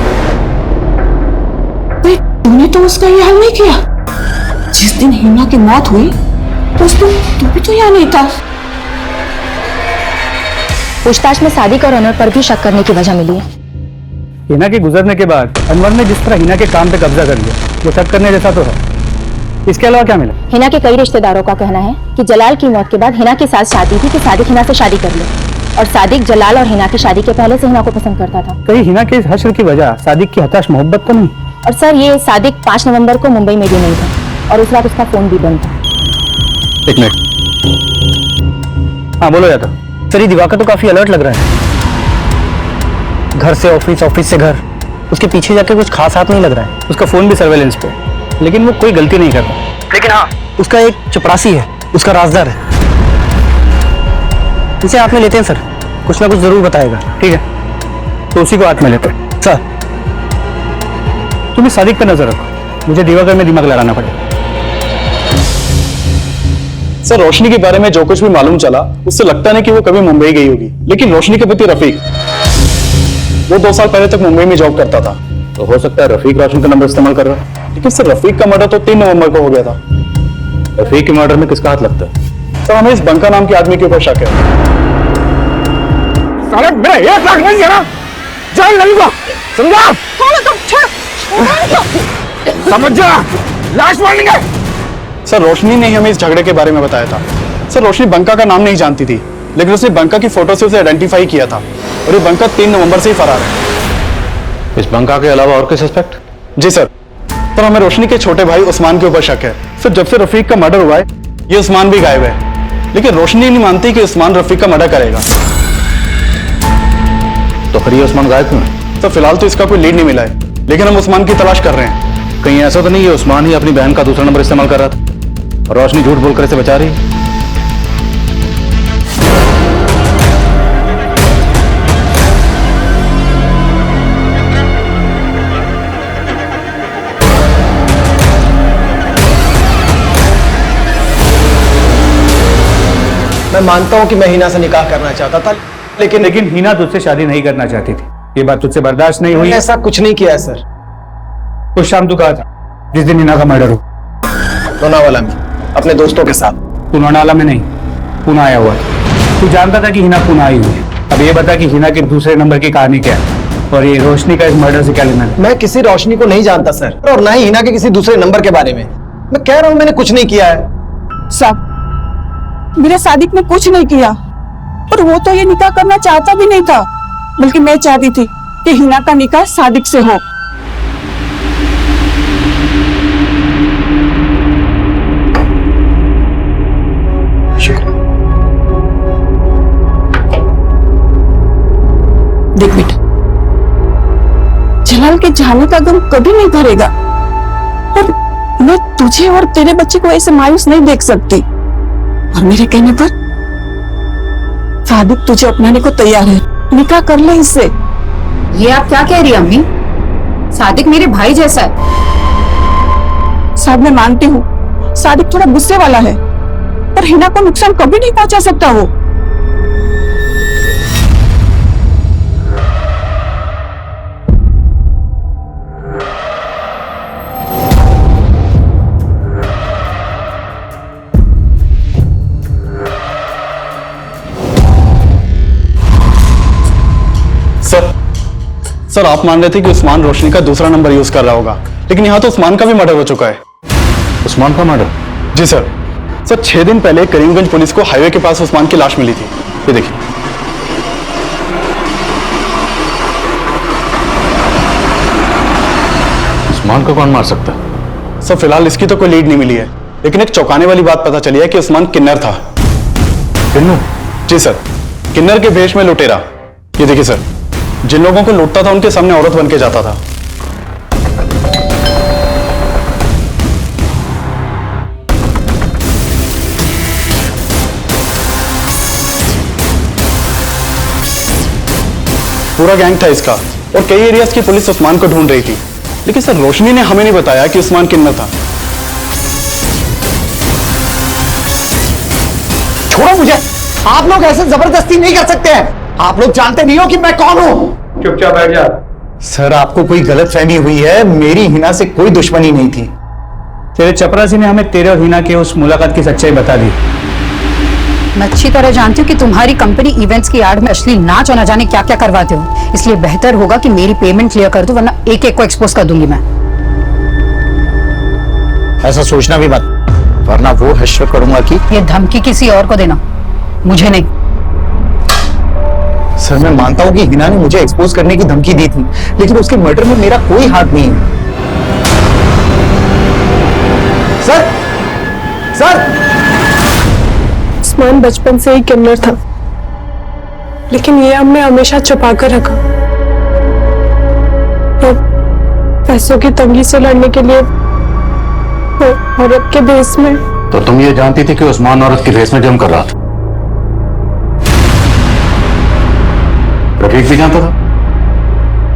तूने तो उसका ये हाल नहीं किया। जिस दिन हिना की मौत हुई तो उस दिन तू भी तो यहाँ नहीं था।
पूछताछ में सादिक और अनवर पर भी शक करने की वजह मिली है।
हिना के गुजरने के बाद अनवर ने जिस तरह हिना के काम पे कब्जा कर लिया, वो शक करने जैसा तो है। इसके अलावा क्या मिला?
हिना के कई रिश्तेदारों का कहना है कि जलाल की मौत के बाद हिना के साथ शादी थी कि सादिक हिना से शादी कर ले और सादिक जलाल और हिना की शादी के पहले से हिना को पसंद करता था।
कहीं हिना के इस हश्र की वजह सादिक की हताश मोहब्बत तो नहीं?
और सर ये सादिक 5 नवंबर को मुंबई में भी नहीं था और उस रात उसका फोन भी बंद था।
एक मिनट। हाँ बोलो यादव। सर ये दिवाकर तो काफी अलर्ट लग रहा है। घर से ऑफिस, ऑफिस से घर, उसके पीछे जाके कुछ खास हाथ नहीं लग रहा है। उसका फोन भी सर्वेलेंस पे, लेकिन वो कोई गलती नहीं कर रहा। लेकिन हाँ, उसका एक चपरासी है, उसका राजदार है। इसे हाथ में लेते हैं सर, कुछ ना कुछ जरूर बताएगा। ठीक है, तो उसी को हाथ में लेते हैं। सर तुम इस सादिक पे नजर रखो, मुझे दिवाकर में दिमाग लड़ाना पड़ेगा।
सर रोशनी के बारे में जो कुछ भी मालूम चला उससे लगता नहीं कि वो कभी मुंबई गई होगी। लेकिन रोशनी के पति रफीक, वो 2 साल पहले तक मुंबई में जॉब करता था।
तो हो सकता है रफीक रोशन का नंबर इस्तेमाल कर रहा है।
लेकिन सर रफीक का मर्डर तो 3 नवंबर को हो गया था।
रफीक के मर्डर में किसका हाथ लगता है?
सर हमें इस बंका नाम के आदमी के ऊपर शक है।
साले मेरा 1 लाख नहीं है ना, जान लगेगा, समझा? समझ जा, लाश मारेंगे।
सर रोशनी ने ही हमें इस झगड़े के बारे में बताया था। सर रोशनी बंका का नाम नहीं जानती थी, लेकिन उसने बंका की फोटो से उसे आइडेंटिफाई किया था और ये बंका 3 नवंबर से ही फरार है।
इस बंका के अलावा और कोई सस्पेक्ट?
जी सर, पर हमें रोशनी के छोटे भाई उस्मान के ऊपर शक है। सर जब से रफीक का मर्डर हुआ है ये उस्मान भी गायब है, लेकिन रोशनी नहीं मानती कि उस्मान रफीक का मर्डर करेगा।
तो फिर ये उस्मान गायब क्यों है?
सर फिलहाल तो इसका कोई लीड नहीं मिला है, लेकिन हम उस्मान की तलाश कर रहे हैं।
कहीं ऐसा तो नहीं है उस्मान ही अपनी बहन का दूसरा नंबर इस्तेमाल कर रहा था और रोशनी झूठ बोलकर इसे बचा रही है?
मैं मानता हूं कि मैं हिना से निकाह करना चाहता था,
लेकिन हिना तुझसे शादी नहीं करना चाहती थी। ये बात तुझसे बर्दाश्त नहीं हुई?
ऐसा कुछ नहीं किया है सर।
उस शाम तू कहा था जिस दिन हिना का मर्डर हो?
लोनावाला में अपने दोस्तों के साथ।
तू लोनावाला में नहीं, पुणे आया हुआ था। तू जानता था कि हिना पुणे आई हुई है। अब ये बता कि हिना के दूसरे नंबर की कहानी क्या है और ये रोशनी का इस मर्डर से क्या लेना है?
मैं किसी रोशनी को नहीं जानता सर, और ना ही हिना के किसी दूसरे नंबर के बारे में। मैं कह रहा हूं मैंने कुछ नहीं किया है।
साहब मेरे सादिक ने कुछ नहीं किया और वो तो ये निकाह करना चाहता भी नहीं था, बल्कि मैं चाहती थी कि हिना का निकाह सादिक से हो। देख बेटा, जलाल के जाने का गम कभी नहीं भरेगा और मैं तुझे और तेरे बच्चे को ऐसे मायूस नहीं देख सकती। और मेरे कहने पर सादिक तुझे अपनाने को तैयार है, निकाह कर ले इससे।
ये आप क्या कह रही हैं अम्मी? सादिक मेरे भाई जैसा है।
साहब मैं मानती हूँ सादिक थोड़ा गुस्से वाला है, पर हिना को नुकसान कभी नहीं पहुंचा सकता वो।
सर आप मान रहे थे कि उस्मान रोशनी का दूसरा नंबर यूज कर रहा होगा, लेकिन यहाँ तो उस्मान का भी मर्डर हो चुका है।
उस्मान का मर्डर?
जी सर। 6 दिन पहले करीमगंज पुलिस को हाईवे के पास उस्मान की लाश मिली थी। ये देखिए।
उस्मान को कौन मार सकता है?
सर फिलहाल इसकी तो कोई लीड नहीं मिली है, लेकिन एक चौंकाने वाली बात पता चली है कि उस्मान किन्नर था।
किन्नर?
जी सर, किन्नर के भेष में लुटेरा। ये देखिए सर, जिन लोगों को लूटता था उनके सामने औरत बन के जाता था। पूरा गैंग था इसका और कई एरियाज की पुलिस उस्मान को ढूंढ रही थी, लेकिन सर रोशनी ने हमें नहीं बताया कि उस्मान किन्नर था।
छोड़ो मुझे, आप लोग ऐसे जबरदस्ती नहीं कर सकते हैं। आप लोग जानते नहीं हो कि मैं कौन हूं।
चुपचाप बैठ जा।
सर आपको कोई गलतफहमी हुई है, मेरी हिना से कोई दुश्मनी नहीं थी।
तेरे चपरासी ने हमें तेरे और हिना के उस मुलाकात की सच्चाई बता दी।
मैं अच्छी तरह जानती हूँ कि तुम्हारी कंपनी इवेंट्स की आड़ में अश्लील नाच और न जाने क्या क्या करवाते हो, इसलिए बेहतर होगा कि मेरी पेमेंट क्लियर कर दो, वरना एक एक को एक्सपोज कर दूंगी मैं।
ऐसा सोचना भी मत, वरना वो हश्र करूंगा कि
ये धमकी किसी और को देना, मुझे नहीं।
सर मैं मानता हूं कि हिना ने मुझे एक्सपोज करने की धमकी दी थी, लेकिन उसके मर्डर में मेरा कोई हाथ नहीं है। सर सर
उस्मान बचपन से ही किन्नर था, लेकिन ये हमने हमेशा छुपा कर रखा। और पैसों की तंगी से लड़ने के लिए औरत के भेष में।
तो तुम ये जानती थी कि उस्मान औरत के भेष में जम कर रहा था? रफीक भी जानता था?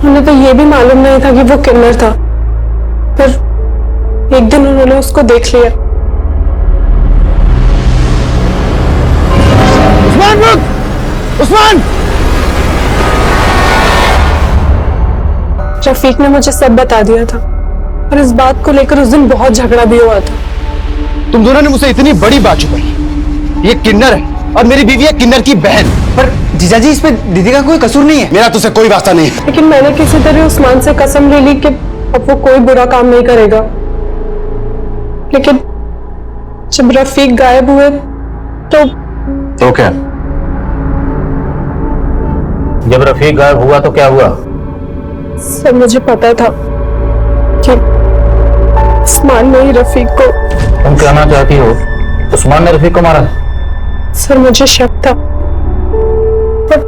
उन्हें तो ये भी मालूम नहीं था कि वो किन्नर था, पर एक दिन उन्होंने उसको देख लिया।
उस्मान रुक! उस्मान!
रफीक ने मुझे सब बता दिया था और इस बात को लेकर उस दिन बहुत झगड़ा भी हुआ था।
तुम दोनों ने मुझसे इतनी बड़ी बात छुपाई। ये किन्नर है और मेरी बीवी है किन्नर की बहन। पर जीजाजी इस पे दीदी का कोई कसूर नहीं है। मेरा तुझसे कोई वास्ता नहीं है।
लेकिन मैंने किसी तरह उस्मान से कसम ले ली कि अब वो कोई बुरा काम नहीं करेगा। लेकिन जब रफीक गायब हुए तो
क्या? जब रफीक गायब हुआ तो क्या हुआ?
सर मुझे पता था कि उस्मान ने ही रफीक को।
तुम कहना चाहती हो उस्मान ने रफीक को मारा?
सर मुझे शक था, पर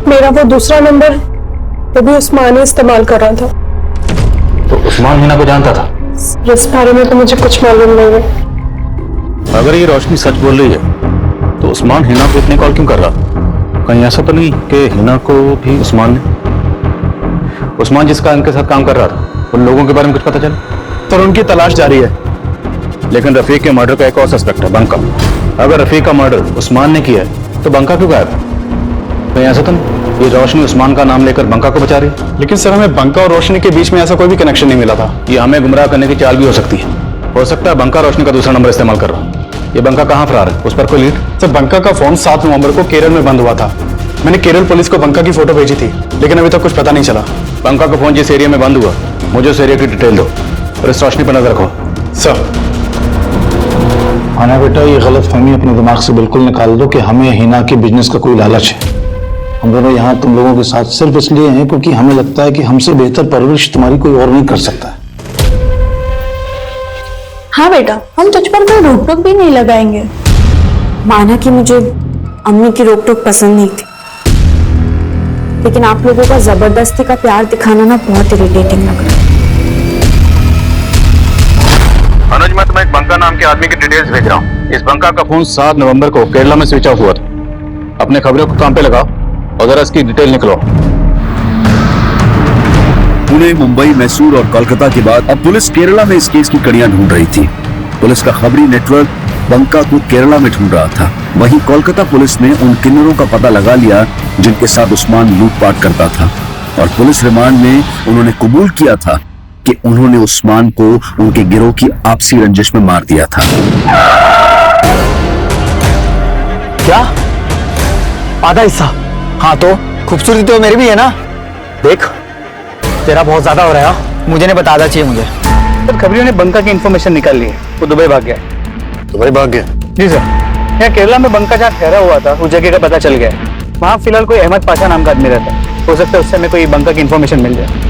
मेरा वो दूसरा नंबर वो भी उस्मान ही इस्तेमाल कर रहा था।
तो उस्मान हिना को जानता था?
इस बारे में तो मुझे कुछ मालूम नहीं है।
अगर ये रोशनी सच बोल रही है तो उस्मान हिना को इतने कॉल क्यों कर रहा? कहीं ऐसा तो नहीं कि हिना को भी उस्मान जिसका इनके साथ काम कर रहा था उन लोगों के बारे में कुछ पता चला?
तो उनकी तलाश जारी है।
लेकिन रफीक के मर्डर का एक और सस्पेक्ट है, बंका। अगर रफीक का मर्डर उस्मान ने किया है तो बंका क्यों गायब? कहीं ऐसा तो नहीं ये रोशनी उस्मान का नाम लेकर बंका को बचा रही है?
लेकिन सर हमें बंका और रोशनी के बीच में ऐसा कोई भी कनेक्शन नहीं मिला था।
ये हमें गुमराह करने की चाल भी हो सकती है। हो सकता है बंका रोशनी का दूसरा नंबर इस्तेमाल कर रहा। ये बंका कहाँ फरार है, उस पर कोई लीड?
सर बंका का फोन 7 नवंबर को केरल में बंद हुआ था। मैंने केरल पुलिस को बंका की फोटो भेजी थी, लेकिन अभी तक कुछ पता नहीं चला।
बंका का फोन जिस एरिया में बंद हुआ मुझे उस एरिया की डिटेल दो और इस रोशनी पर नजर रखो।
सर
आना बेटा, ये गलत फहमी अपने दिमाग से बिल्कुल निकाल दो कि हमें हिना के बिजनेस का कोई लालच है। हम दोनों यहाँ तुम लोगों के साथ सिर्फ इसलिए हैं क्योंकि हमें लगता है कि हमसे बेहतर परवरिश तुम्हारी कोई और नहीं कर सकता है।
हाँ बेटा, हम तुझ पर कोई रोक टोक भी नहीं लगाएंगे। माना कि मुझे अम्मी की रोक टोक पसंद नहीं थी, लेकिन आप लोगों का जबरदस्ती का प्यार दिखाना ना बहुत इरिटेटिंग लग रहा है।
अनुज, मैं तुम्हें एक बंका नाम के आदमी की डिटेल्स भेज रहा हूँ। इस बंका का फोन 7 नवंबर को केरला में स्विच ऑफ हुआ था। अपने खबरों को काम पे लगाओ और जरा इसकी डिटेल निकलो।
पुणे, मुंबई, मैसूर और कोलकाता के बाद अब पुलिस केरला में इस केस की कड़ियां ढूंढ रही थी। पुलिस का खबरी नेटवर्क बंका को केरला में ढूंढ रहा था। वहीं कोलकाता पुलिस ने उन किन्नरों का पता लगा लिया जिनके साथ उस्मान लूटपाट करता था, और पुलिस रिमांड में उन्होंने कबूल किया था कि उन्होंने उस्मान को उनके गिरोह की आपसी रंजिश में मार दिया था।
क्या? आधा हिस्सा? हाँ तो खूबसूरती तो मेरी भी है ना। देख, तेरा बहुत ज्यादा हो रहा है, मुझे नहीं बताना चाहिए मुझे।
सर, खबरियों ने बंका की इंफॉर्मेशन निकाल ली है, वो दुबई भाग गया।
दुबई भाग गया?
जी सर, यहाँ केरला में बंका जहाँ ठहरा हुआ था उस जगह का पता चल गया है। वहाँ फिलहाल कोई अहमद पाशा नाम का आदमी रहता है, हो सकता है उससे हमें कोई बंका की इंफॉर्मेशन मिल जाए।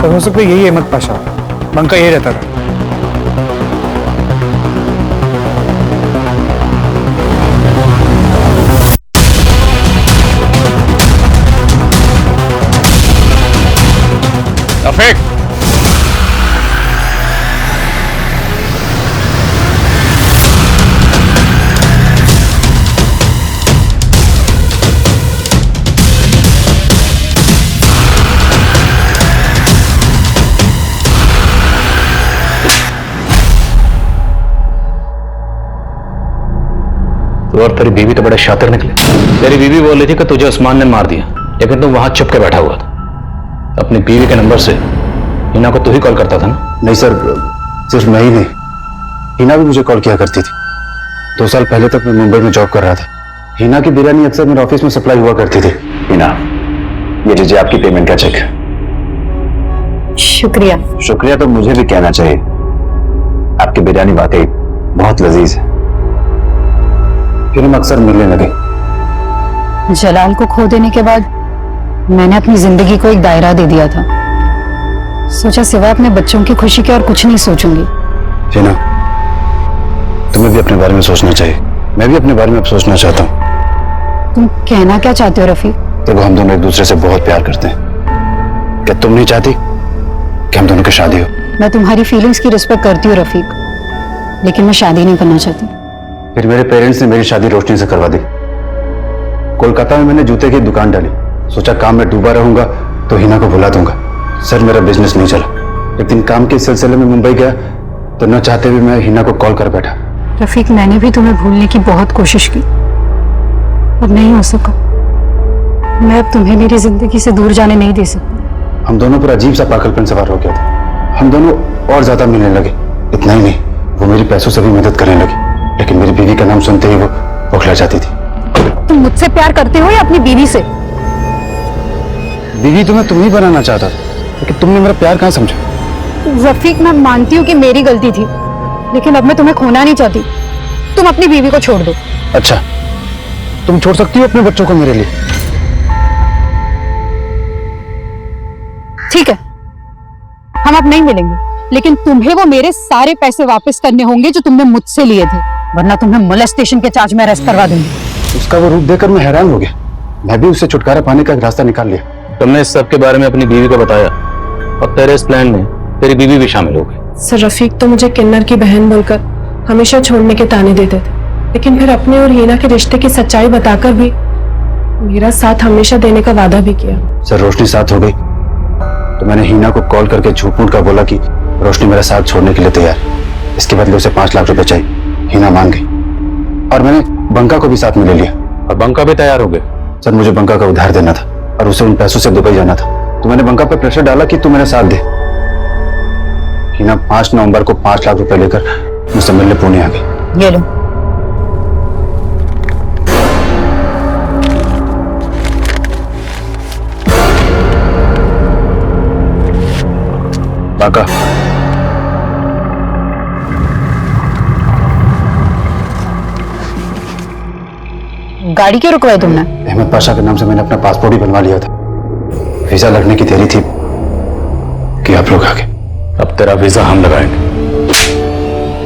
हो सकता है यही अहमद पाशा, बंका यही रहता था।
रफीक, तू और तेरी बीवी तो बड़े शातिर निकले। तेरी बीवी बोल रही थी कि तुझे उस्मान ने मार दिया, लेकिन तू वहां चुप के बैठा हुआ था। अपनी बीवी के नंबर से हिना को तू ही कॉल करता था ना?
नहीं सर, सिर्फ मैं ही नहीं, हिना भी मुझे कॉल किया करती थी। 2 साल पहले तक मैं मुंबई में जॉब कर रहा था। हिना की बिरयानी अक्सर मेरे ऑफिस में सप्लाई हुआ करती थी। हिना, ये लीजिए आपकी पेमेंट का चेक।
शुक्रिया।
शुक्रिया तो मुझे भी कहना चाहिए, आपकी बिरयानी वाकई बहुत लजीज है। फिर हम अक्सर मिलने लगे।
जलाल को खो देने के बाद मैंने अपनी जिंदगी को एक दायरा दे दिया था। सोचा सिवा अपने बच्चों की खुशी के और कुछ नहीं सोचूंगी।
हिना, तुम्हें भी अपने बारे में सोचना चाहिए। मैं भी अपने बारे में अब सोचना चाहता हूँ।
तुम कहना क्या चाहते हो रफीक?
देखो, हम दोनों एक दूसरे से बहुत प्यार करते हैं। क्या तुम नहीं चाहती कि हम दोनों की शादी हो?
मैं तुम्हारी फीलिंग्स की रिस्पेक्ट करती हूँ रफीक, लेकिन मैं शादी नहीं करना चाहती।
फिर मेरे पेरेंट्स ने मेरी शादी रोशनी से करवा दी। कोलकाता में मैंने जूते की दुकान डाली। सोचा काम में डूबा रहूंगा तो हिना को भुला दूंगा। सर, मेरा बिजनेस नहीं चला। लेकिन काम के सिलसिले में मुंबई गया तो न चाहते हुए मैं हिना को कॉल कर बैठा।
रफीक, मैंने भी तुम्हें भूलने की बहुत कोशिश की, पर नहीं हो सका। मैं अब तुम्हें मेरी जिंदगी से दूर जाने नहीं दे सकती।
हम दोनों पर अजीब सा पागलपन सवार हो गया था। हम दोनों और ज्यादा मिलने लगे। इतना ही नहीं, वो मेरी पैसों से भी मदद करने लगी, लेकिन मेरी बीवी का नाम सुनते ही वो बौखला जाती थी।
तुम मुझसे प्यार करते हो या अपनी बीवी से?
बीवी तो मैं तुम ही बनाना चाहता था, लेकिन तुमने मेरा प्यार कहाँ समझा?
रफीक, मैं मानती हूँ कि मेरी गलती थी, लेकिन अब मैं तुम्हें खोना नहीं चाहती। तुम अपनी बीवी को छोड़ दो।
अच्छा, तुम छोड़ सकती हो अपने बच्चों को मेरे लिए?
ठीक है, हम अब नहीं मिलेंगे, लेकिन तुम्हें वो मेरे सारे पैसे वापस करने होंगे जो तुमने मुझसे लिए थे, वरना तुम्हें मोलेस्टेशन के चार्ज में अरेस्ट करवा दूंगी।
उसका वो रूप देखकर मैं हैरान हो गया। मैं भी उससे छुटकारा पाने का एक रास्ता निकाल लिया।
तुमने इस सब के बारे में अपनी बीवी को बताया और तेरे इस प्लान में तेरी बीवी भी शामिल हो गई।
सर, रफीक तो मुझे किन्नर की बहन बोलकर हमेशा छोड़ने के ताने देते थे, लेकिन फिर अपने और हिना के रिश्ते की सच्चाई बताकर भी मेरा साथ हमेशा देने का वादा भी किया।
सर, रोशनी साथ हो गई तो मैंने हिना को कॉल करके झूठ मूठ का बोला कि रोशनी मेरा साथ छोड़ने के लिए तैयार। इसके बदले उसे 5 लाख रुपए चाहिए। हिना मान गई और मैंने बंका को भी साथ में ले लिया।
और बंका भी तैयार हो गए?
सर, मुझे बंका का उधार देना था और उसे उन पैसों से दुबई जाना था, तो मैंने बंका पर प्रेशर डाला कि तू मेरा साथ दे। हिना 5 नवंबर को 5 लाख रुपए लेकर मुझसे मिलने पुणे आ गई।
ये लो।
बाका,
गाड़ी क्यों रुकवाई तुमने?
अहमद पाशा के नाम से मैंने अपना पासपोर्ट ही बनवा लिया था। वीजा लगने की देरी थी कि आप लोग आ गए।
अब तेरा वीजा हम लगाएंगे,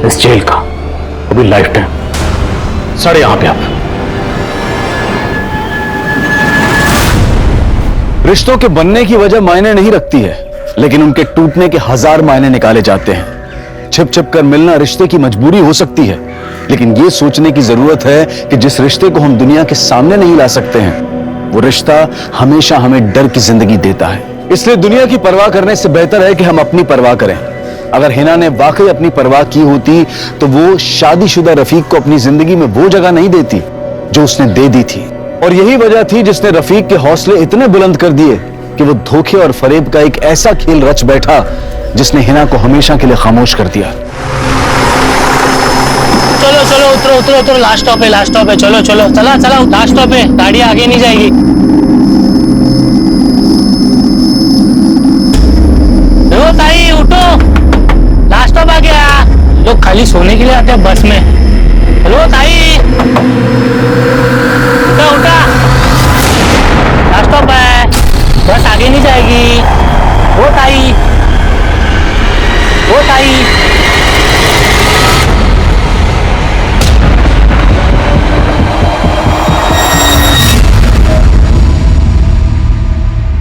इस जेल का, वो भी लाइफ टाइम। सड़े यहां पे आप।
रिश्तों के बनने की वजह मायने नहीं रखती है, लेकिन उनके टूटने के हजार मायने निकाले जाते हैं। छिप छिप कर मिलना रिश्ते की मजबूरी हो सकती है, लेकिन यह सोचने की जरूरत है कि जिस रिश्ते को हम दुनिया के सामने नहीं ला सकते हैं, वो रिश्ता हमेशा हमें डर की जिंदगी देता है। इसलिए दुनिया की परवाह करने से बेहतर है कि हम अपनी परवाह करें। अगर हिना ने वाकई अपनी परवाह की होती तो वो शादीशुदा रफीक को अपनी जिंदगी में वो जगह नहीं देती जो उसने दे दी थी। और यही वजह थी जिसने रफीक के हौसले इतने बुलंद कर दिए कि वो धोखे और फरेब का एक ऐसा खेल रच बैठा जिसने हिना को हमेशा के लिए खामोश कर दिया।
चलो चलो उतरो उतरो उतरो, लास्ट स्टॉप है, लास्ट स्टॉप है, चलो चलो, चला चला, लास्ट स्टॉप है, गाड़ी आगे नहीं जाएगी। ओ ताई उठो, लास्ट स्टॉप आ गया। लोग खाली सोने के लिए आते हैं बस में। हेलो ताई, उठा उठा, लास्ट स्टॉप है, बस आगे नहीं जाएगी। ओ ताई, ओ ताई।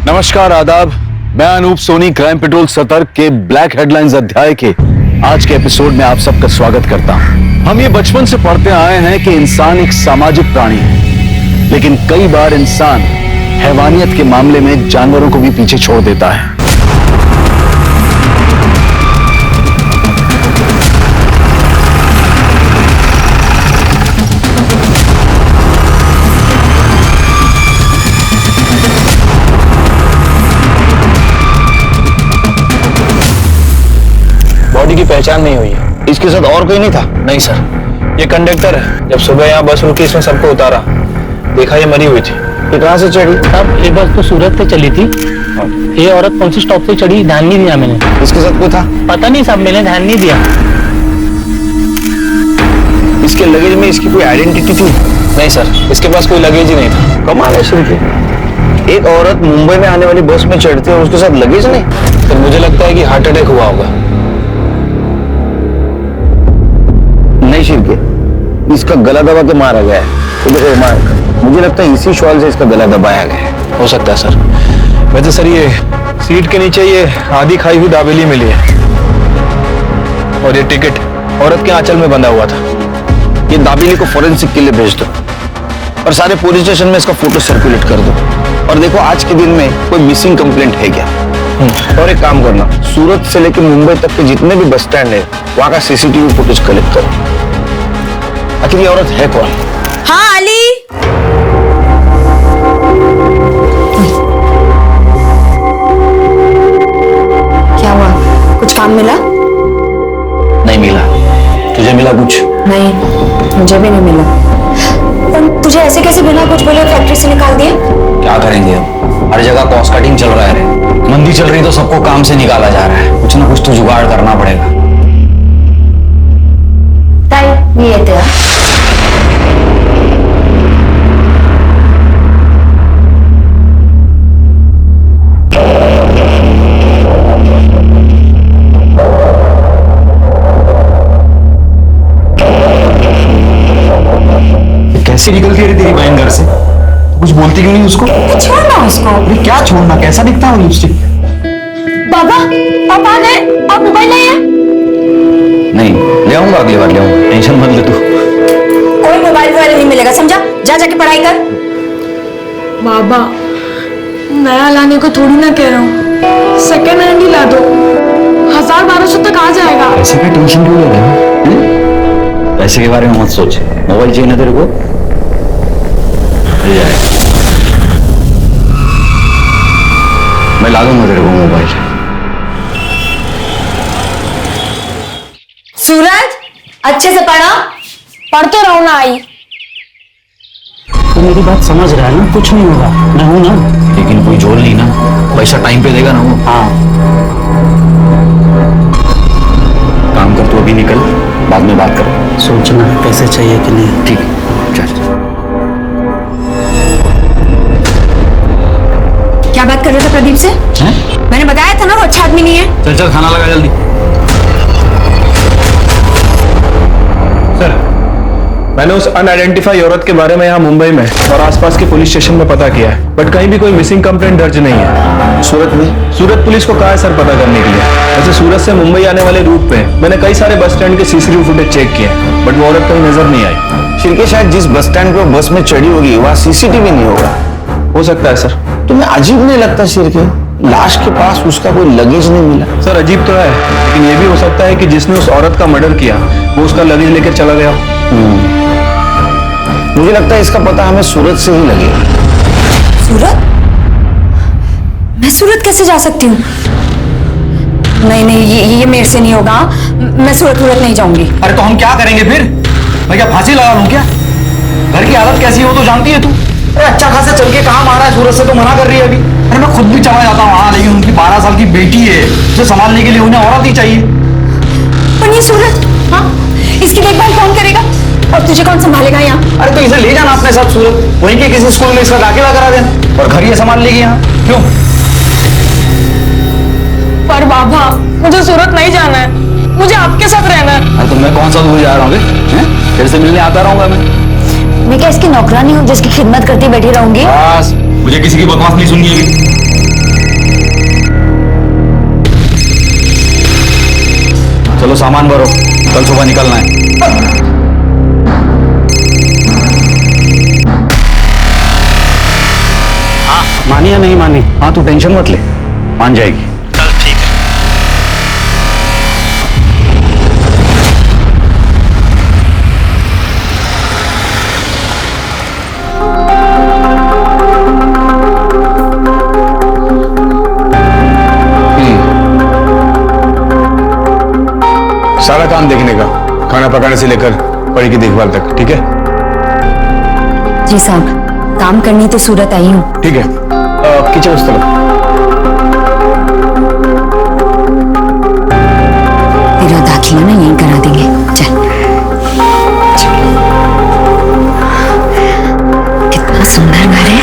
नमस्कार, आदाब। मैं अनूप सोनी क्राइम पेट्रोल सतर्क के ब्लैक हेडलाइंस अध्याय के आज के एपिसोड में आप सबका स्वागत करता हूं। हम ये बचपन से पढ़ते आए हैं कि इंसान एक सामाजिक प्राणी है, लेकिन कई बार इंसान हैवानियत के मामले में जानवरों को भी पीछे छोड़ देता है।
बॉडी की पहचान नहीं हुई है।
इसके साथ और कोई नहीं था?
नहीं सर, ये कंडक्टर है। जब सुबह यहाँ बस रुकी इसने सबको उतारा, देखा ये मरी हुई थी।
ये कहाँ से चढ़ी?
अब ये बस तो सूरत से चली थी। ये औरत कौन सी स्टॉप से चढ़ी ध्यान नहीं दिया मैंने।
इसके साथ कोई था?
पता नहीं साहब, मैंने ध्यान नहीं दिया।
इसके लगेज में इसकी कोई आइडेंटिटी थी?
नहीं सर, इसके पास कोई लगेज ही नहीं था।
कमाल है शिल्पी, एक औरत मुंबई में आने वाली बस में चढ़ती है और उसके साथ लगेज नहीं?
तो मुझे लगता है कि हार्ट अटैक हुआ होगा।
नहीं शिल्पी, इसका गला दबा के मारा गया है। तो देखो मार्क, मुझे लगता है इसी शॉल से इसका गला दबाया गया है।
हो सकता है सर। वैसे सर ये सीट के नीचे ये आधी खाई हुई दाबेली मिली है, और ये टिकट औरत के आंचल में बंधा हुआ था।
ये दाबेली को फोरेंसिक के लिए भेज दो और सारे पुलिस स्टेशन में इसका फोटो सर्कुलेट कर दो। और देखो आज के दिन में कोई मिसिंग कंप्लेंट है क्या। और एक काम करना, सूरत से लेकर मुंबई तक के जितने भी बस स्टैंड है वहां का सीसीटीवी फुटेज कलेक्ट करो। आखिर ये औरत है कौन?
हाँ अली, क्या हुआ? कुछ काम मिला?
नहीं मिला। तुझे मिला कुछ?
नहीं, मुझे भी नहीं मिला। पर तुझे ऐसे कैसे बिना कुछ बोले फैक्ट्री से निकाल दिया?
क्या करेंगे अब, हर जगह कॉस्ट कटिंग चल रहा है। मंदी चल रही तो सबको काम से निकाला जा रहा है। कुछ ना कुछ तो जुगाड़ करना पड़ेगा।
ताई, ये तेरा।
कैसे निकलती है तेरी बहन घर से? तो कुछ बोलती क्यों नहीं उसको?
छोड़ना उसको।
अरे क्या छोड़ना, कैसा दिखता है वो लिपस्टिक?
बाबा, आप आ गए? आप मोबाइल नहीं है?
नहीं, ले आऊंगा, अगली बार ले आऊंगा, टेंशन मत ले तू।
कोई मोबाइल वोबाइल नहीं मिलेगा, समझा? जा जाके पढ़ाई कर।
बाबा, नया लाने को थोड़ी ना कह रहा हूँ, सेकेंड हैंड ही ला दो। 1000-1200 तक आ जाएगा।
पैसे का टेंशन क्यों ले रहे हो? पैसे के बारे में मत सोच। मोबाइल चाहिए ना तेरे को, ले जाएगा। मैं ला दूंगा तेरे को मोबाइल।
सूरज, अच्छे से पढ़ा। पढ़ते रहो ना आई।
तो मेरी बात समझ रहा है ना, कुछ नहीं होगा, मैं हूं ना।
लेकिन कोई जोड़ नहीं ना, पैसा टाइम पे देगा ना वो।
हाँ,
अभी निकल, बाद में बात करो।
सोचना पैसे चाहिए कि नहीं।
ठीक है, चल।
क्या बात कर रहे थे प्रदीप से? मैंने बताया था ना वो अच्छा आदमी नहीं है।
चल चल, खाना लगा जल्दी।
सर, मैंने उस अनआइडेंटिफाई औरत के बारे में यहाँ मुंबई में और आसपास के पुलिस स्टेशन में पता किया है, बट कहीं भी कोई मिसिंग कंप्लेंट दर्ज नहीं है।
सूरत में?
सूरत पुलिस को कहा है सर पता करने के लिए। वैसे सूरत से मुंबई आने वाले रूट पे मैंने कई सारे बस स्टैंड के सीसीटीवी फुटेज चेक किए, बट वो औरत कहीं नजर नहीं आई।
शिरके, शायद जिस बस स्टैंड पे बस में चढ़ी होगी वहाँ सीसीटीवी नहीं होगा।
हो सकता है सर।
तुम्हें अजीब नहीं लगता शिरके, लाश के पास उसका कोई लगेज नहीं मिला?
सर अजीब तो है, लेकिन ये भी हो सकता है कि जिसने उस औरत का मर्डर किया वो उसका लगेज लेकर चला गया।
मुझे लगता है इसका पता हमें सूरत से ही लगेगा।
सूरत? मैं सूरत कैसे जा सकती हूँ? नहीं नहीं, ये मेरे से नहीं होगा। मैं सूरत नहीं जाऊंगी।
अरे तो हम क्या करेंगे फिर? मैं क्या फांसी लगा लूं क्या? घर की हालत कैसी हो तो जानती है तू। अरे अच्छा खासा चल के कहाँ मारा है, सूरत से तो मना कर रही है अभी। अरे मैं खुद भी चला जाता हूँ वहां, लेकिन उनकी 12 साल की बेटी है, उसे संभालने के लिए उन्हें औरत ही चाहिए।
पर ये सूरत, हाँ, इसकी देखभाल कौन करेगा और तुझे कौन संभालेगा यहाँ?
अरे तो इसे ले जाना अपने साथ सूरत, वहीं के किसी स्कूल में इसका दाखिला करा देना और घर ही संभाल लेगी यहाँ। क्यों?
पर बाबा, मुझे सूरत नहीं जाना है, मुझे आपके साथ रहना है।
अरे तो मैं कौन सा दूर जा रहा हूँ? तेरे से मिलने आता रहूंगा
मैं क्या इसकी नौकरानी हूँ जिसकी खिदमत करती बैठी रहूंगी?
बस, मुझे किसी की बकवास नहीं सुननी है। चलो सामान भरो, कल सुबह निकलना है।
मानी या नहीं मानी? हाँ, तू टेंशन मत ले, मान जाएगी।
चल ठीक है।
सारा काम देखने का, खाना पकाने से लेकर परी की देखभाल तक, ठीक है?
जी साहब, काम करनी तो सूरत आई हूँ।
ठीक है, किचन उस तरफ।
तेरा दाखिला ना यहीं करा देंगे, चल। कितना सुंदर घर है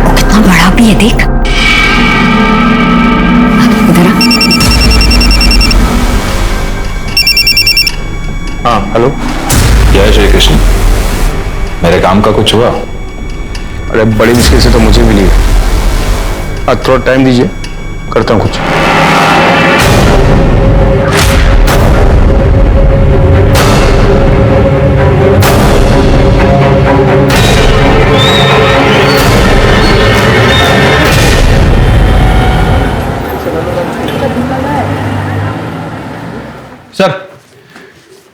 और कितना बड़ा भी है, देख। इधर आ।
हाँ हेलो, जय श्री कृष्ण। मेरे काम का कुछ हुआ?
अरे बड़ी मुश्किल से तो मुझे मिली है। आज थोड़ा टाइम दीजिए, करता हूँ कुछ।
सर,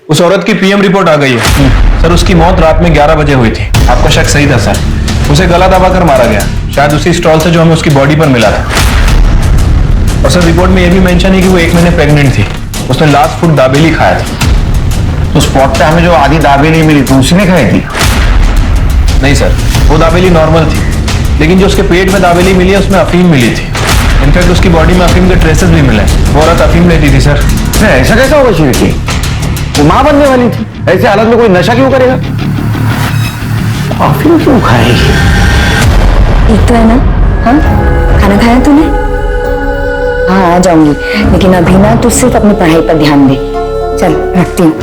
उस औरत की पीएम रिपोर्ट आ गई है। सर, उसकी मौत रात में 11 बजे हुई थी। आपका शक सही था सर, उसे गला दबाकर मारा गया, शायद उसी स्टॉल से जो हमें उसकी बॉडी पर मिला था। और सर, रिपोर्ट में यह भी मेंशन है कि वो 1 महीने प्रेग्नेंट थी। उसने लास्ट फूड दाबेली खाया था।
तो स्पॉट पे हमें जो आधी दाबेली मिली थी उसी ने खाई थी?
नहीं सर, वो दाबेली नॉर्मल थी, लेकिन जो उसके पेट में दाबेली मिली है उसमें अफीम मिली थी। इनफैक्ट उसकी बॉडी में अफीम के ट्रेसेस भी मिले। वो औरत अफीम लेती थी सर।
ऐसा कैसा होगा शिरके? वो मां बनने वाली थी, ऐसे हालत में कोई नशा क्यों करेगा? अफीम क्यों खाएगी?
ठीक तो है ना? हाँ, खाना खाया तूने? हाँ, आ जाऊंगी, लेकिन अभी ना तू सिर्फ अपनी पढ़ाई पर ध्यान दे। चल, रखती हूँ।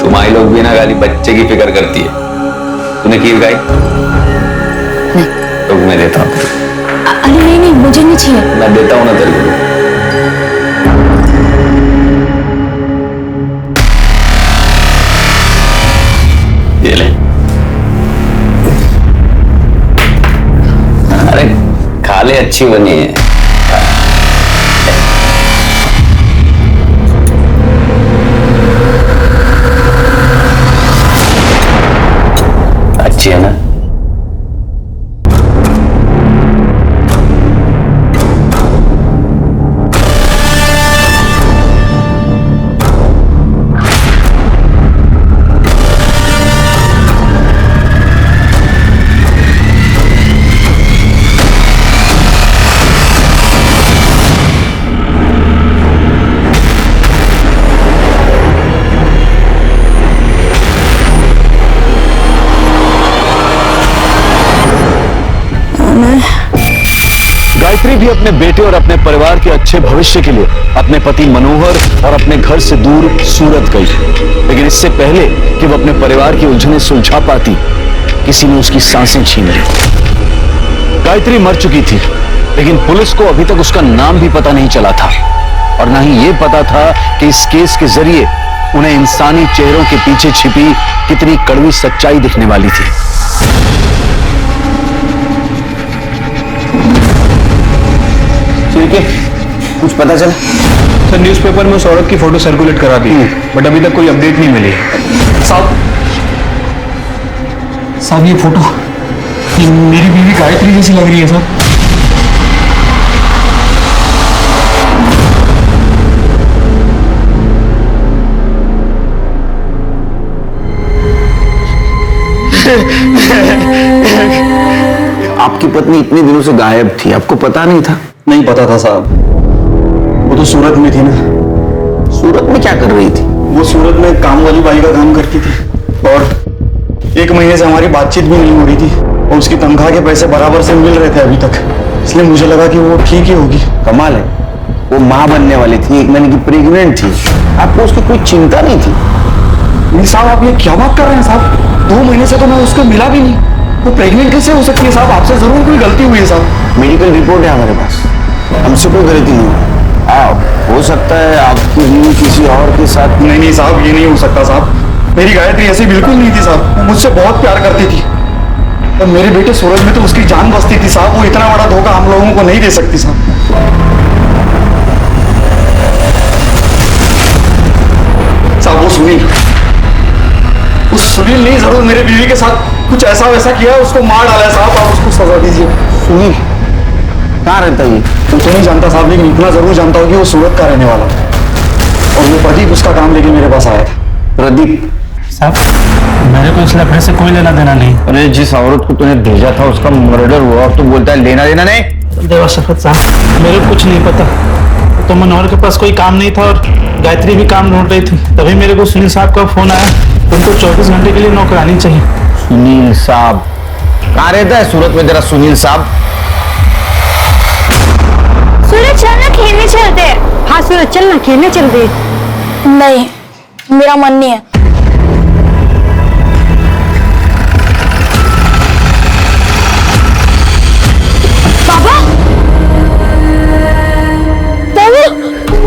तुम्हारी लोग भी ना खाली बच्चे की फिक्र करती है। तूने खीर खाई?
नहीं।
तो मैं देता हूँ।
अरे नहीं नहीं, मुझे नहीं चाहिए।
मैं देता हूँ ना तेरे को। ये ले। अरे खा ले, अच्छी बनी है। अच्छी है ना?
गायत्री भी अपने बेटे और अपने परिवार के अच्छे भविष्य के लिए अपने पति मनोहर और अपने घर से दूर सूरत गई। लेकिन इससे पहले कि वो अपने परिवार की उलझनें सुलझा पाती, किसी ने उसकी सांसें छीन ली। गायत्री मर चुकी थी, लेकिन पुलिस को अभी तक उसका नाम भी पता नहीं चला था और ना ही ये पता था कि इस केस के जरिए उन्हें इंसानी चेहरों के पीछे छिपी कितनी कड़वी सच्चाई दिखने वाली थी।
ठीक है, कुछ पता चला?
सर न्यूज़पेपर में उस औरत की फोटो सर्कुलेट करा दी, बट अभी तक कोई अपडेट नहीं मिली।
साहब ये फोटो मेरी बीवी गायत्री जैसी लग रही है साहब।
आपकी पत्नी इतने दिनों से गायब थी, आपको पता नहीं था?
नहीं पता था साहब, वो तो सूरत में थी ना।
सूरत में क्या कर रही थी?
वो सूरत में काम वाली बाई का काम करती थी और 1 महीने से हमारी बातचीत भी नहीं हो रही थी और उसकी तनख्वाह के पैसे बराबर से मिल रहे थे अभी तक, इसलिए मुझे लगा कि वो ठीक ही होगी।
कमाल है, वो माँ बनने वाली थी, 1 महीने की प्रेग्नेंट थी, आपको उसकी कोई चिंता नहीं थी?
नहीं साहब, आप ये क्या बात कर रहे हैं साहब? 2 महीने से तो मैं उसको मिला भी नहीं, वो प्रेग्नेंट कैसे हो सकती है साहब? आपसे जरूर कोई गलती हुई है साहब।
मेडिकल रिपोर्ट है हमारे पास, हमसे कोई गलती नहीं हुई। हो सकता है आपकी बीवी किसी और के साथ।
नहीं साहब, ये नहीं हो सकता साहब, मेरी गायत्री ऐसी बिल्कुल नहीं थी साहब, वो मुझसे बहुत प्यार करती थी और मेरे बेटे सूरज में तो उसकी जान बसती थी साहब। वो इतना बड़ा धोखा हम लोगों को नहीं दे सकती साहब। साहब वो सुनील नहीं, जरूर मेरे बीवी के साथ कुछ ऐसा वैसा किया है, उसको मार डाला है साहब, आप उसको सजा दीजिए।
सुनील कहाँ रहता है?
वो तो नहीं जानता साहब, लेकिन इतना जरूर जानता हूँ कि वो सूरत का रहने वाला था और वो प्रदीप उसका काम लेके मेरे पास आया था।
प्रदीप
साहब, मेरे को इस लफड़े से कोई लेना देना नहीं।
अरे जिस औरत को तूने भेजा था उसका मर्डर हुआ और तू बोलता है लेना देना नहीं?
देवा शफत साहब, मेरे को कुछ नहीं पता, तो मनोहर के पास कोई काम नहीं था और गायत्री भी काम ढूंढ रही थी, तभी मेरे को सुनील साहब का फोन आया, उनको 24 घंटे के लिए नौकरानी चाहिए।
सुनील साहब कहाँ रहता है सूरत में? जरा सुनील साहब।
सूरज चलना खेलने चलते हैं। हाँ सूरज चलना खेलने चलते। नहीं, मेरा मन नहीं है। बाबा,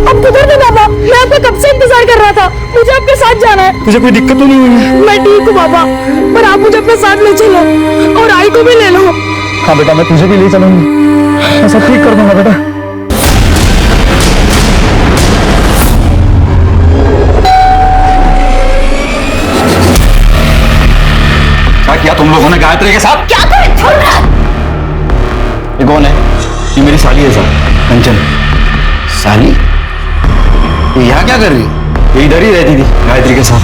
अब किधर थे बाबा? मैं आपका कब से इंतजार कर रहा था, मुझे आपके साथ जाना है।
तुझे कोई दिक्कत तो नहीं हुई है?
मैं ठीक हूँ बाबा, पर आप मुझे अपने साथ ले चलो और आई को भी ले लो।
हाँ बेटा, मैं तुझे भी ले चलूंगी, मैं सब ठीक कर दूंगा बेटा।
क्या किया तुम लोगों ने गायत्री के साथ?
क्या कर छोड़ रहा?
ये कौन है?
ये मेरी साली है सर, कंचन।
साली? ये यहाँ क्या कर रही है?
ये इधर ही रहती थी गायत्री के साथ।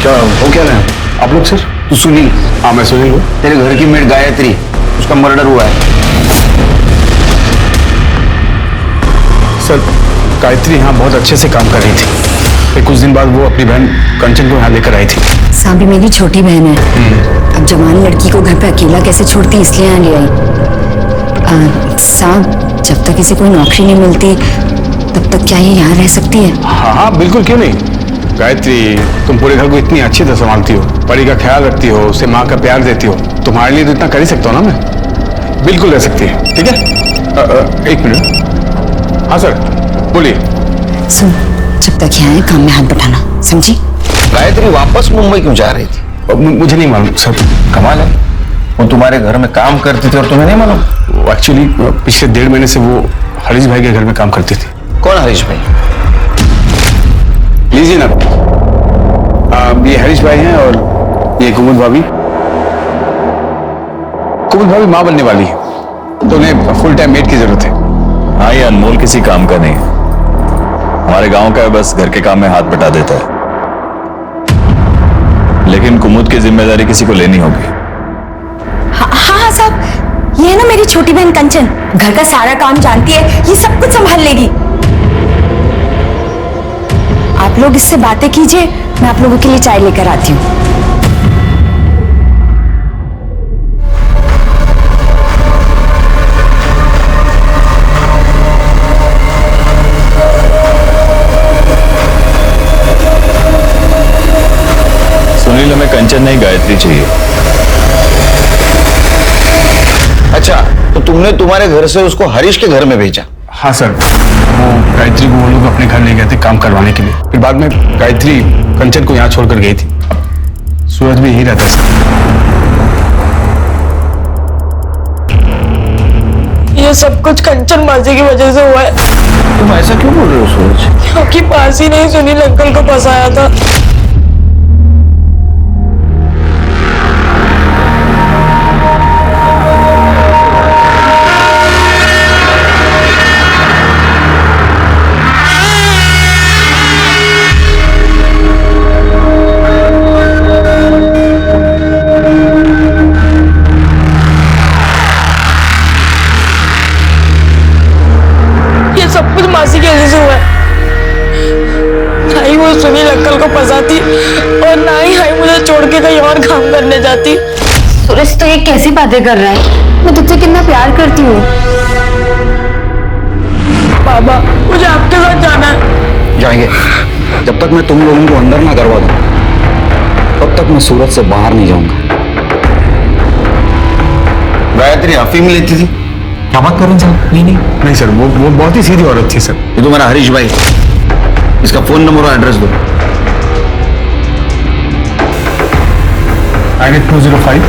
क्या हो क्या रहे हैं आप लोग? सर
तू सुनील?
हाँ मैं सुनील हूँ।
तेरे घर की मेड गायत्री, उसका मर्डर हुआ है।
सर गायत्री यहाँ बहुत अच्छे से काम कर रही थी, फिर कुछ दिन बाद वो अपनी बहन कंचन को यहाँ लेकर आई थी।
साबी मेरी छोटी बहन है, अब जवान लड़की को घर पे अकेला कैसे छोड़ती, इसलिए यहाँ ले आई। साहब जब तक इसे कोई नौकरी नहीं मिलती तब तक क्या ये यहाँ रह सकती है?
हाँ हाँ बिल्कुल, क्यों नहीं। गायत्री तुम पूरे घर को इतनी अच्छी तरह संभालती हो, परी का ख्याल रखती हो, उसे माँ का प्यार देती हो, तुम्हारे लिए तो इतना कर ही सकता हूँ ना मैं। बिल्कुल रह सकती है, ठीक है। 1 मिनट। हाँ सर बोलिए।
सुन, जब तक यहाँ है काम में हाथ बटाना, समझी?
गायत्री वापस मुंबई क्यों जा रही थी?
मुझे नहीं मालूम सर।
कमाल है, वो तुम्हारे घर में काम करती थी और तुम्हें नहीं मालूम?
एक्चुअली पिछले 1.5 महीने से वो हरीश भाई के घर में काम करती थी।
कौन हरीश भाई?
लीजिए ना, ये हरीश भाई हैं और ये कुमुद भाभी। कुमुद भाभी माँ बनने वाली है, तो उन्हें फुल टाइम मेड की जरूरत है।
हाँ, ये अनमोल किसी काम का नहीं, हमारे गांव का है, बस घर के काम में हाथ बटा देता है। लेकिन कुमुद की जिम्मेदारी किसी को लेनी होगी।
हाँ साहब, ये है ना मेरी छोटी बहन कंचन, घर का सारा काम जानती है, ये सब कुछ संभाल लेगी। आप लोग इससे बातें कीजिए, मैं आप लोगों के लिए चाय लेकर आती हूँ।
नई गायत्री चाहिए।
अच्छा, तो तुमने तुम्हारे घर से उसको हरीश के घर में भेजा?
हाँ सर, वो गायत्री को वो लोग अपने घर ले गए थे काम करवाने के लिए। फिर बाद में गायत्री कंचन को यहाँ छोड़कर गई थी। अब सूरज भी यही रहता है सर।
ये सब कुछ कंचन मासी की वजह से हुआ है।
तुम ऐसा क्यों बोल रहे हो सूरज?
क्योंकि पासी ने सुनील अंकल को फंसाया था। सब कुछ मासी की वजह से हुआ है। ना ही वो सुनील अंकल को फंसाती और ना ही मुझे छोड़ के कहीं और काम करने जाती।
सूरज तो ये कैसी बातें कर रहा है? मैं तुझसे कितना प्यार करती हूँ।
बाबा, मुझे आपके साथ जाना है।
जाएंगे। जब तक मैं तुम लोगों को अंदर ना करवा दूं, तब तक मैं सूरत से बाहर नहीं जाऊंगा।
गायत्री अफीम लेती थी?
क्या बात कर रहे हैं साहब?
नहीं सर, वो बहुत ही सीधी औरत थी सर।
ये तुम्हारा हरीश भाई, इसका फोन नंबर और एड्रेस दो।
980205।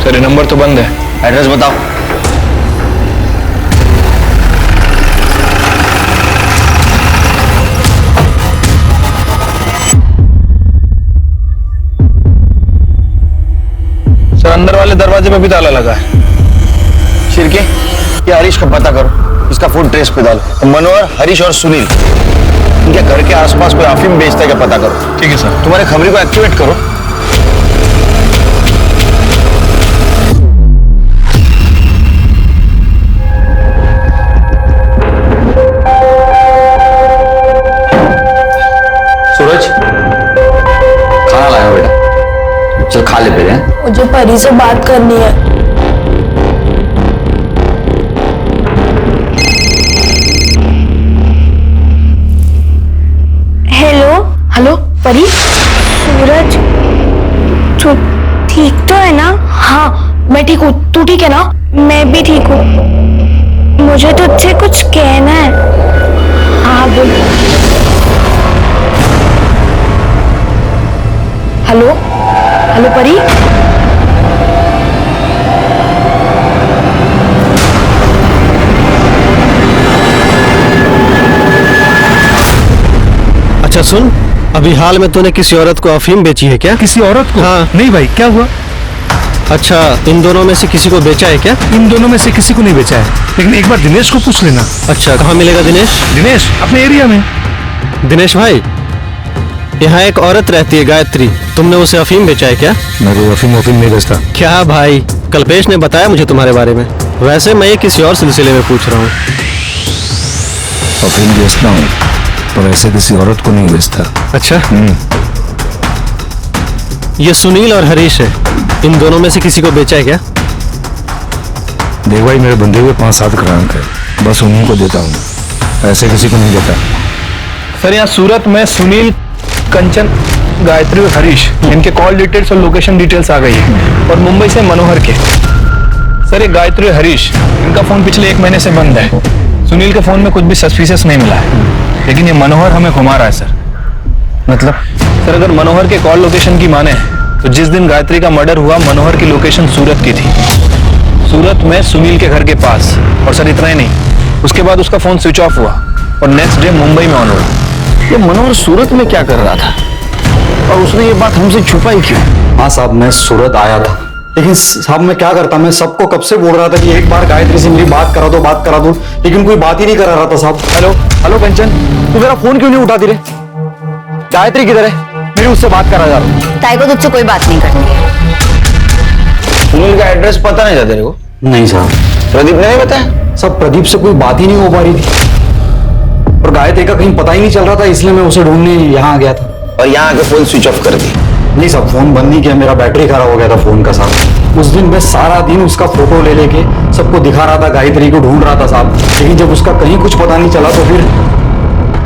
सर ये नंबर तो बंद है।
एड्रेस बताओ।
सर अंदर वाले दरवाजे पे भी ताला लगा है।
शिरके, ये हरीश का पता करो, इसका फोन ट्रेस पे डालो। मनोहर, हरीश और सुनील, इनके घर के आसपास कोई अफीम बेचता है क्या पता करो।
ठीक है सर।
तुम्हारे खबरी को एक्टिवेट करो।
सूरज, खाना लाया बेटा, चल खा ले पहले।
मुझे परी से बात करनी है।
हेलो हेलो परी। सूरज, तू ठीक तो है ना? हाँ मैं ठीक हूँ, तू ठीक है ना? मैं भी ठीक हूँ। मुझे तुझसे कुछ कहना है। हाँ बोल। हेलो हेलो परी।
अच्छा सुन, अभी हाल में तूने किसी औरत को अफीम बेची है क्या?
किसी औरत को?
हाँ।
नहीं भाई, क्या हुआ?
अच्छा, इन दोनों में से किसी को बेचा है क्या?
इन दोनों में से किसी को नहीं बेचा है, लेकिन एक बार दिनेश को पूछ लेना।
अच्छा, कहाँ मिलेगा दिनेश?
दिनेश अपने एरिया में।
दिनेश भाई, यहाँ एक औरत रहती है गायत्री, तुमने उसे अफीम बेचा है क्या?
मैं कोई अफीम नहीं बेचता।
क्या भाई, कल्पेश ने बताया मुझे तुम्हारे बारे में। वैसे मैं ये किसी और सिलसिले में पूछ रहा हूँ।
अफीम बेचता हूँ और ऐसे किसी औरत को नहीं बेचता।
अच्छा, ये सुनील और हरीश है, इन दोनों में से किसी को बेचा है क्या?
देख भाई, मेरे बंधे हुए 5-7 ग्राहक है, बस उन्हीं को देता हूँ, ऐसे किसी को नहीं देता। सर यहाँ सूरत में सुनील, कंचन, गायत्री और हरीश, इनके कॉल डिटेल्स और लोकेशन डिटेल्स आ गई है। और मुंबई से मनोहर के। सर ये गायत्री और हरीश, इनका फोन पिछले 1 महीने से बंद है। सुनील के फोन में कुछ भी सस्पिशियस नहीं मिला है, लेकिन ये मनोहर हमें घुमा रहा है सर। मतलब? सर अगर मनोहर के कॉल लोकेशन की माने तो जिस दिन गायत्री का मर्डर हुआ, मनोहर की लोकेशन सूरत की थी, सूरत में सुनील के घर के पास। और सर इतना ही नहीं, उसके बाद उसका फोन स्विच ऑफ हुआ और नेक्स्ट डे मुंबई में ऑन हुआ।
ये मनोहर सूरत में क्या कर रहा था और उसने ये बात हमसे छुपाई क्यों?
हाँ साहब, मैं सूरत आया था, लेकिन साहब मैं क्या करता, मैं सबको कब से बोल रहा था कि एक बार गायत्री से मेरी बात करा दो, लेकिन कोई बात ही नहीं करा रहा था साहब।
हेलो हेलो कंचन, तू मेरा फोन क्यों नहीं उठाती रे? गायत्री किधर है? मेरी उससे बात करा जा रहा।
ताई को तुझसे कोई बात नहीं करनी है।
सुनील का एड्रेस पता नहीं था तेरे को?
नहीं साहब।
प्रदीप ने नहीं बताया?
सब प्रदीप से कोई बात ही नहीं हो पा रही थी और गायत्री का कहीं पता ही नहीं चल रहा था, इसलिए मैं उसे ढूंढने यहाँ आ गया था।
और यहाँ आके फोन स्विच ऑफ कर दी?
नहीं साहब, फोन बंद नहीं किया, मेरा बैटरी खराब हो गया था फोन का साहब। उस दिन मैं सारा दिन उसका फोटो ले लेके सबको दिखा रहा था, गायत्री को ढूंढ रहा था साहब, लेकिन जब उसका कहीं कुछ पता नहीं चला तो फिर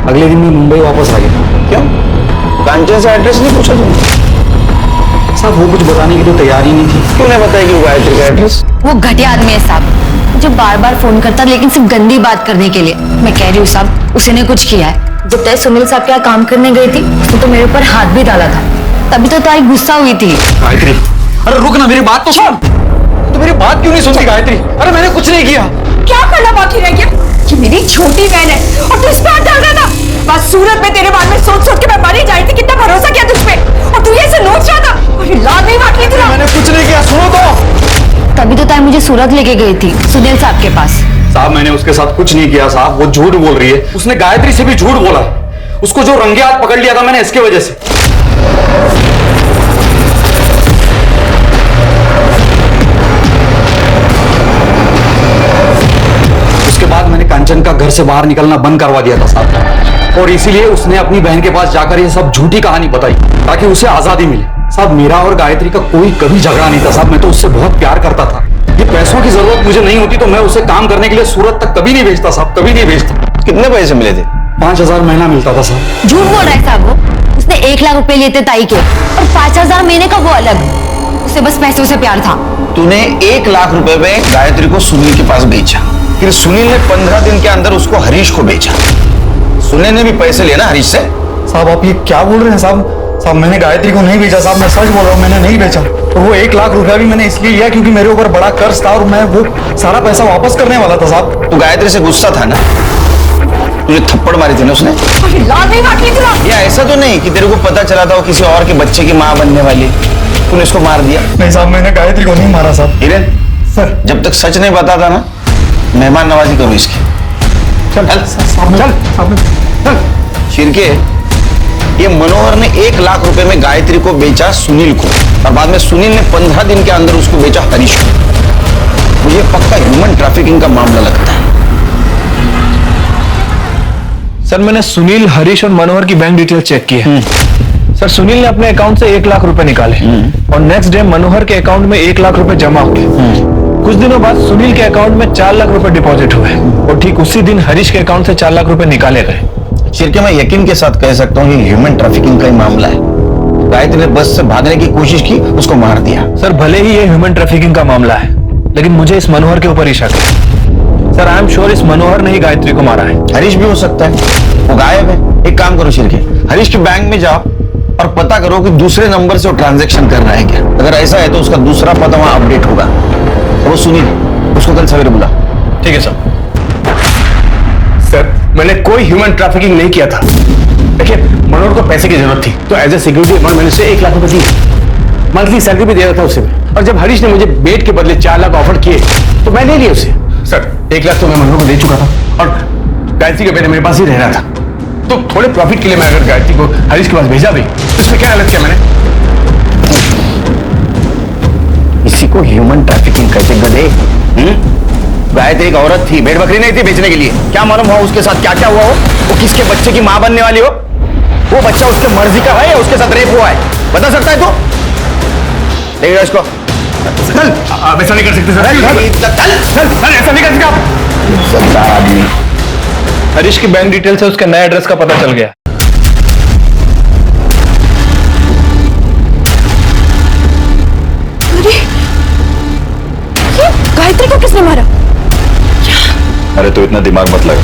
अगले दिन मैं मुंबई वापस आ गया।
क्यों? कांचन से एड्रेस नहीं पूछा तुमने?
साहब वो कुछ बताने की तो तैयार ही नहीं थी।
क्यों नहीं बताया कि गायत्री का एड्रेस?
वो घटिया आदमी है साहब, जो बार बार फोन करता लेकिन सिर्फ गंदी बात करने के लिए। मैं कह रही हूँ साहब, उसने कुछ किया है। जब तय सुनील साहब के यहाँ काम करने गई थी, उसने तो मेरे ऊपर हाथ भी डाला था, तभी तो ताई गुस्सा हुई थी।
गायत्री, अरे रुक ना, मेरी बात तो सुन। तो मेरी बात क्यों नहीं सुनती गायत्री? अरे मैंने कुछ नहीं किया।
क्या करना बाकी रह गया? कि मेरी छोटी बहन है और तू इस पे हाथ डाल रहा था। बस सूरत में तेरे बारे में सोच सोच के मैं मरी जा रही थी। कितना भरोसा किया तुझ पे, और तू ये से नोच रहा था। और लाद नहीं बांट ली थी ना।
मैंने कुछ नहीं किया, सुनो तो।
तभी तो ताई मुझे सूरत लेके गई थी सुनील साहब के पास।
साहब मैंने उसके साथ कुछ नहीं किया साहब, वो झूठ बोल रही है। उसने गायत्री से भी झूठ बोला। उसको जो रंगे हाथ पकड़ लिया था मैंने इसके वजह से। उसके बाद मैंने कांचन का घर से बाहर निकलना बंद करवा दिया था साहब, और इसीलिए उसने अपनी बहन के पास जाकर ये सब झूठी कहानी बताई ताकि उसे आजादी मिले। साहब मेरा और गायत्री का कोई कभी झगड़ा नहीं था साहब, मैं तो उससे बहुत प्यार करता था। ये पैसों की जरूरत मुझे नहीं होती तो मैं उसे काम करने के लिए सूरत तक कभी नहीं भेजता साहब, कभी नहीं भेजता।
कितने पैसे मिले थे?
5,000 महीना मिलता था साहब।
झूठ बोल रहा है साहब, वो उसने 1 लाख रुपए लिए थे ताई के, और 5,000 महीने का वो अलग। उसे बस पैसों से प्यार था।
तूने 1 लाख रुपए में गायत्री को सुनील के पास बेचा, फिर सुनील ने 15 दिन के अंदर उसको हरीश को बेचा। सुनील ने भी पैसे लिए ना हरीश से?
साहब आप ये क्या बोल रहे हैं साहब? साहब मैंने गायत्री को नहीं बेचा साहब, मैं सच बोल रहा हूँ, मैंने नहीं बेचा। और वो 1 लाख रुपया भी मैंने इसलिए लिया क्योंकि मेरे ऊपर बड़ा कर्ज था और मैं वो सारा पैसा वापस करने वाला था साहब।
तू गायत्री से गुस्सा था ना? तुझे थप्पड़ मारी थी ना उसने?
लाद नहीं बांट ली थी ना।
या ऐसा तो नहीं कि तेरे को पता चला था वो किसी और के बच्चे की माँ बनने वाली, तूने इसको मार दिया?
नहीं साहब मैंने गायत्री को नहीं मारा साहब।
हिरेन सर, जब तक सच नहीं बताता ना, मेहमान नवाजी करो इसकी। चल चल चल। शिरके, ये मनोहर ने 1 लाख रुपए में गायत्री को बेचा सुनील को, और बाद में सुनील ने 15 दिन के अंदर उसको बेचा हरीश को। मुझे पक्का ह्यूमन ट्रैफिकिंग का मामला लगता है।
सर मैंने सुनील, हरीश और मनोहर की बैंक डिटेल चेक की है। सर सुनील ने अपने अकाउंट से 1 लाख रुपए निकाले और नेक्स्ट डे मनोहर के अकाउंट में 1 लाख रुपए जमा हुए। कुछ दिनों बाद सुनील के अकाउंट में 4 लाख रुपए डिपॉजिट हुए और ठीक उसी दिन हरीश के अकाउंट से 4 लाख रुपए निकाले गए।
शिरके, मैं यकीन के साथ कह सकता हूँ कि ह्यूमन ट्रैफिकिंग का ही मामला है। गायत्री ने बस से भागने की कोशिश की, उसको मार दिया।
सर भले ही ये ह्यूमन ट्रैफिकिंग का मामला है, लेकिन मुझे इस मनोहर के ऊपर ही शक है। सर आई एम श्योर इस मनोहर ने ही गायत्री को मारा है।
हरीश भी हो सकता है, वो गायब है। एक काम करो शिरके, हरीश के बैंक में जाओ और पता करो कि दूसरे नंबर से वो ट्रांजैक्शन कर रहा है क्या। अगर ऐसा है तो उसका दूसरा पता वहां अपडेट होगा। वो सुनील, उसको कल सवेरे बुला।
ठीक है सर। सर मैंने कोई ह्यूमन ट्रैफिकिंग नहीं किया था। देखिए मनोहर को पैसे की जरूरत थी तो एज ए सिक्योरिटी अमाउंट मैंने उसे 1 लाख रुपए दिए। मंथली सैलरी भी दे रहा था उसे, और जब हरीश ने मुझे बेड के बदले 4 लाख ऑफर किए तो मैं ले लिया उसे। सर 1 लाख तो मैं मनोहर को दे चुका था और गायत्री का बेटा मेरे पास ही रह रहा था, तो थोड़े प्रॉफिट के लिए मैं अगर गायत्री को हरीश के पास भेजा भी तो इसमें क्या गलत किया मैंने?
इसी को ह्यूमन ट्रैफिकिंग कहते गधे। गायत्री एक औरत थी, भेड़ बकरी नहीं थी बेचने के लिए। क्या मालूम हुआ उसके साथ क्या क्या हुआ हो, वो किसके बच्चे की मां बनने वाली हो। वो बच्चा उसके मर्जी का है या उसके साथ रेप हुआ है, बता सकता है तू? देखिए इसको।
चल, आप ऐसा नहीं कर सकते सर। चल, ऐसा नहीं कर सकते आप।
सरदार आदमी।
हरीश की बैंक डिटेल से उसके नए एड्रेस का पता चल गया।
अरे ये गायत्री को किसने मारा?
अरे तो इतना दिमाग मत लगा।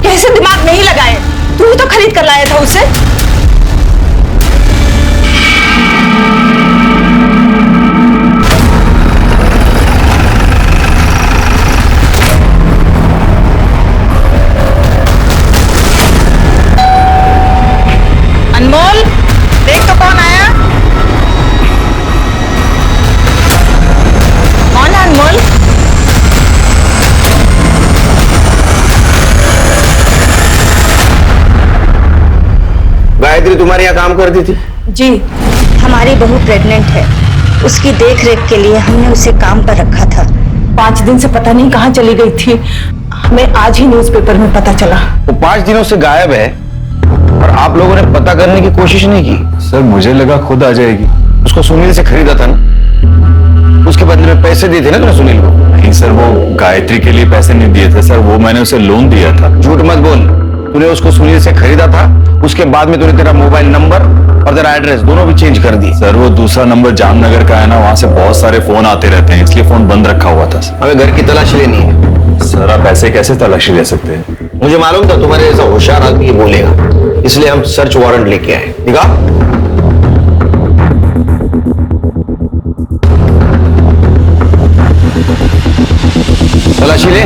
कैसे दिमाग नहीं लगाए? तू ही तो खरीद कर लाया था उसे।
अनमोल, देख तो कौन आया। कौन है अनमोल?
गायत्री तुम्हारे यहाँ काम करती थी?
जी, हमारी बहू प्रेग्नेंट है, उसकी देख रेख के लिए हमने उसे काम पर रखा था।
5 दिन से पता नहीं कहाँ चली गई थी, हमें आज ही न्यूज़पेपर में पता चला।
वो 5 दिनों से गायब है और आप लोगों ने पता करने की कोशिश नहीं की।
सर मुझे लगा खुद आ जाएगी।
उसको सुनील से खरीदा था ना, उसके बदले में पैसे दिए थे ना तुमने सुनील को?
नहीं सर, वो गायत्री के लिए पैसे नहीं दिए थे सर, वो मैंने उसे लोन दिया था।
झूठ मत बोल, तूने उसको सुनील से खरीदा था, उसके बाद में तूने तेरा मोबाइल नंबर और तेरा एड्रेस दोनों भी चेंज कर दिए।
सर वो दूसरा नंबर जामनगर का है ना, वहां से बहुत सारे फोन आते रहते हैं, इसलिए फोन बंद रखा हुआ था।
हमें घर की तलाशी लेनी है।
सर आप ऐसे कैसे तलाशी ले सकते हैं?
मुझे मालूम था तुम्हारे जैसा होशियार आदमी ये बोलेगा, इसलिए हम सर्च वारंट लेके आए। दिखा। तलाशी ले।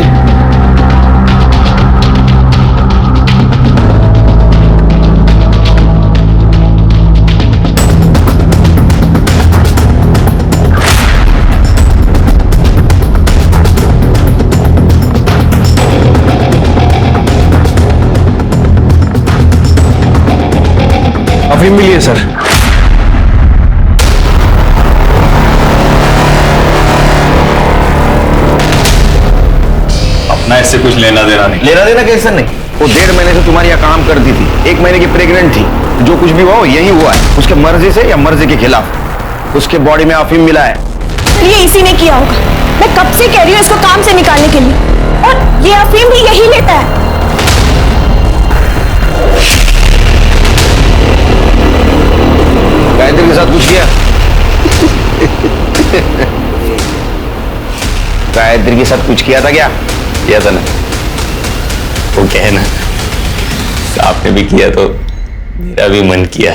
अफीम मिली है सर।
अपना इससे कुछ लेना देना नहीं।
लेना देना कैसे नहीं? वो 1.5 महीने से तुम्हारी यहाँ काम करती थी, 1 महीने की प्रेग्नेंट थी। जो कुछ भी हुआ वो यही हुआ है, उसके मर्जी से या मर्जी के खिलाफ। उसके बॉडी में अफीम मिला है।
ये इसी ने किया होगा। मैं कब से कह रही हूँ इसको काम से निकालने के लिए, और ये अफीम भी यही लेता है।
गायत्री के साथ कुछ किया? गायत्री के साथ कुछ किया था क्या?
किया था ना, वो क्या है ना, सांप ने भी किया तो मेरा भी मन किया।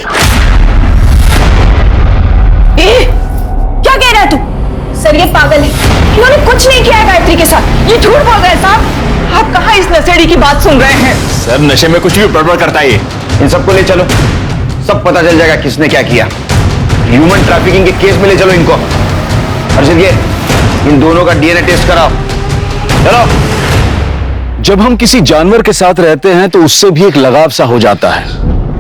क्या कह रहा है तू? सर ये पागल है, इन्होंने कुछ नहीं किया है गायत्री के साथ। ये झूठ बोल रहा है साहब।
आप कहाँ इस नशेड़ी की बात सुन रहे हैं?
सर नशे में कुछ भी गड़बड़ करता है ये।
इन सबको ले चलो, सब पता चल जाएगा किसने क्या किया। ह्यूमन ट्रैफिकिंग के केस में ले चलो इनको। अर्षित ये इन दोनों का डीएनए टेस्ट कराओ। चलो।
जब हम किसी जानवर के साथ रहते हैं तो उससे भी एक लगाव सा हो जाता है,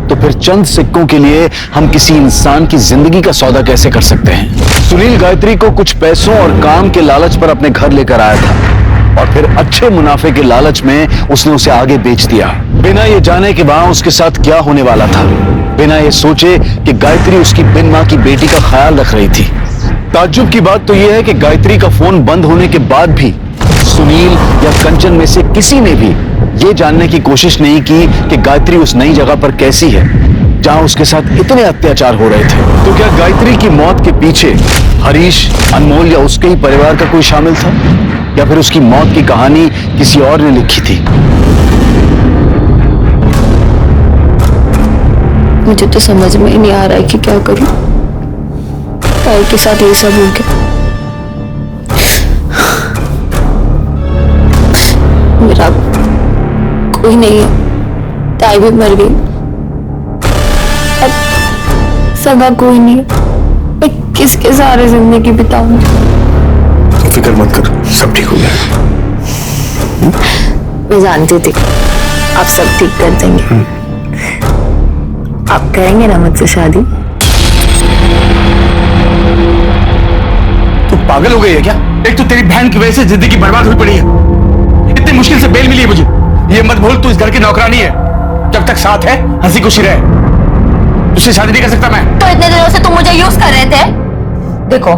तो फिर चंद सिक्कों के लिए हम किसी इंसान की जिंदगी का सौदा कैसे कर सकते हैं? सुनील गायत्री को कुछ पैसों और काम के लालच पर अपने घर लेकर आया था, और फिर अच्छे मुनाफे के लालच में उसने उसे आगे बेच दिया, बिना ये जाने कि वहां उसके साथ क्या होने वाला था, बिना ये सोचे कि गायत्री उसकी बिन मां की बेटी का ख्याल रख रही थी। ताज्जुब की बात तो यह है कि गायत्री का फोन बंद होने के बाद भी सुनील या कंचन में से किसी ने भी ये जानने की कोशिश नहीं की कि गायत्री उस नई जगह पर कैसी है जहां उसके साथ इतने अत्याचार हो रहे थे। तो क्या गायत्री की मौत के पीछे हरीश, अनमोल या उसके ही परिवार का कोई शामिल था, या फिर उसकी मौत की कहानी किसी और ने लिखी थी?
मुझे तो समझ में ही नहीं आ रहा है कि क्या करूं। ताई के साथ ये सब हो गया। मेरा कोई नहीं है, ताई भी मर गई, अब सगा कोई नहीं है। मैं किसके सहारे जिंदगी बिताऊं?
फिक्र मत कर, सब ठीक हो जाएगा।
मैं जानती थी आप सब ठीक कर देंगे। आप करेंगे ना मुझसे शादी?
तू पागल हो गई है क्या? एक तो तेरी बहन की वजह से जिंदगी बर्बाद हुई पड़ी है, इतनी मुश्किल से बेल मिली है मुझे। ये मत भूल तू इस घर की नौकरानी है, जब तक साथ है हंसी खुशी रहे। तुझसे शादी नहीं कर सकता मैं।
तो इतने दिनों से तुम मुझे यूज कर रहे थे। देखो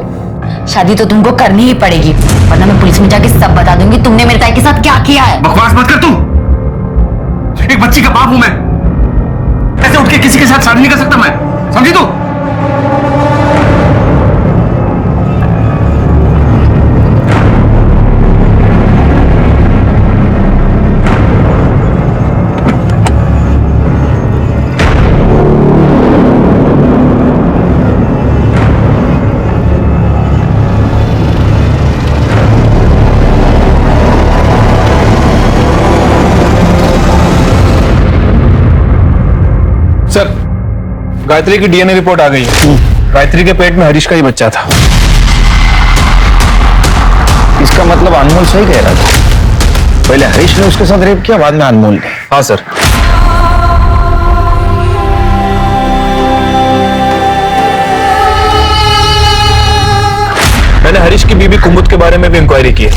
शादी तो तुमको करनी ही पड़ेगी, वरना मैं पुलिस में जाके सब बता दूंगी तुमने मेरे ताई के साथ क्या किया है।
बकवास मत कर तू, एक बच्ची का बाप हूं मैं, ऐसे उठ के किसी के साथ शादी नहीं कर सकता मैं, समझी तू? सर गायत्री की डीएनए रिपोर्ट आ गई है। गायत्री के पेट में हरीश का ही बच्चा था।
इसका मतलब अनमोल सही कह रहा था, पहले हरीश ने उसके साथ रेप किया, बाद में अनमोल ने।
हाँ सर। मैंने हरीश की बीबी कुमुद के बारे में भी इंक्वायरी की है।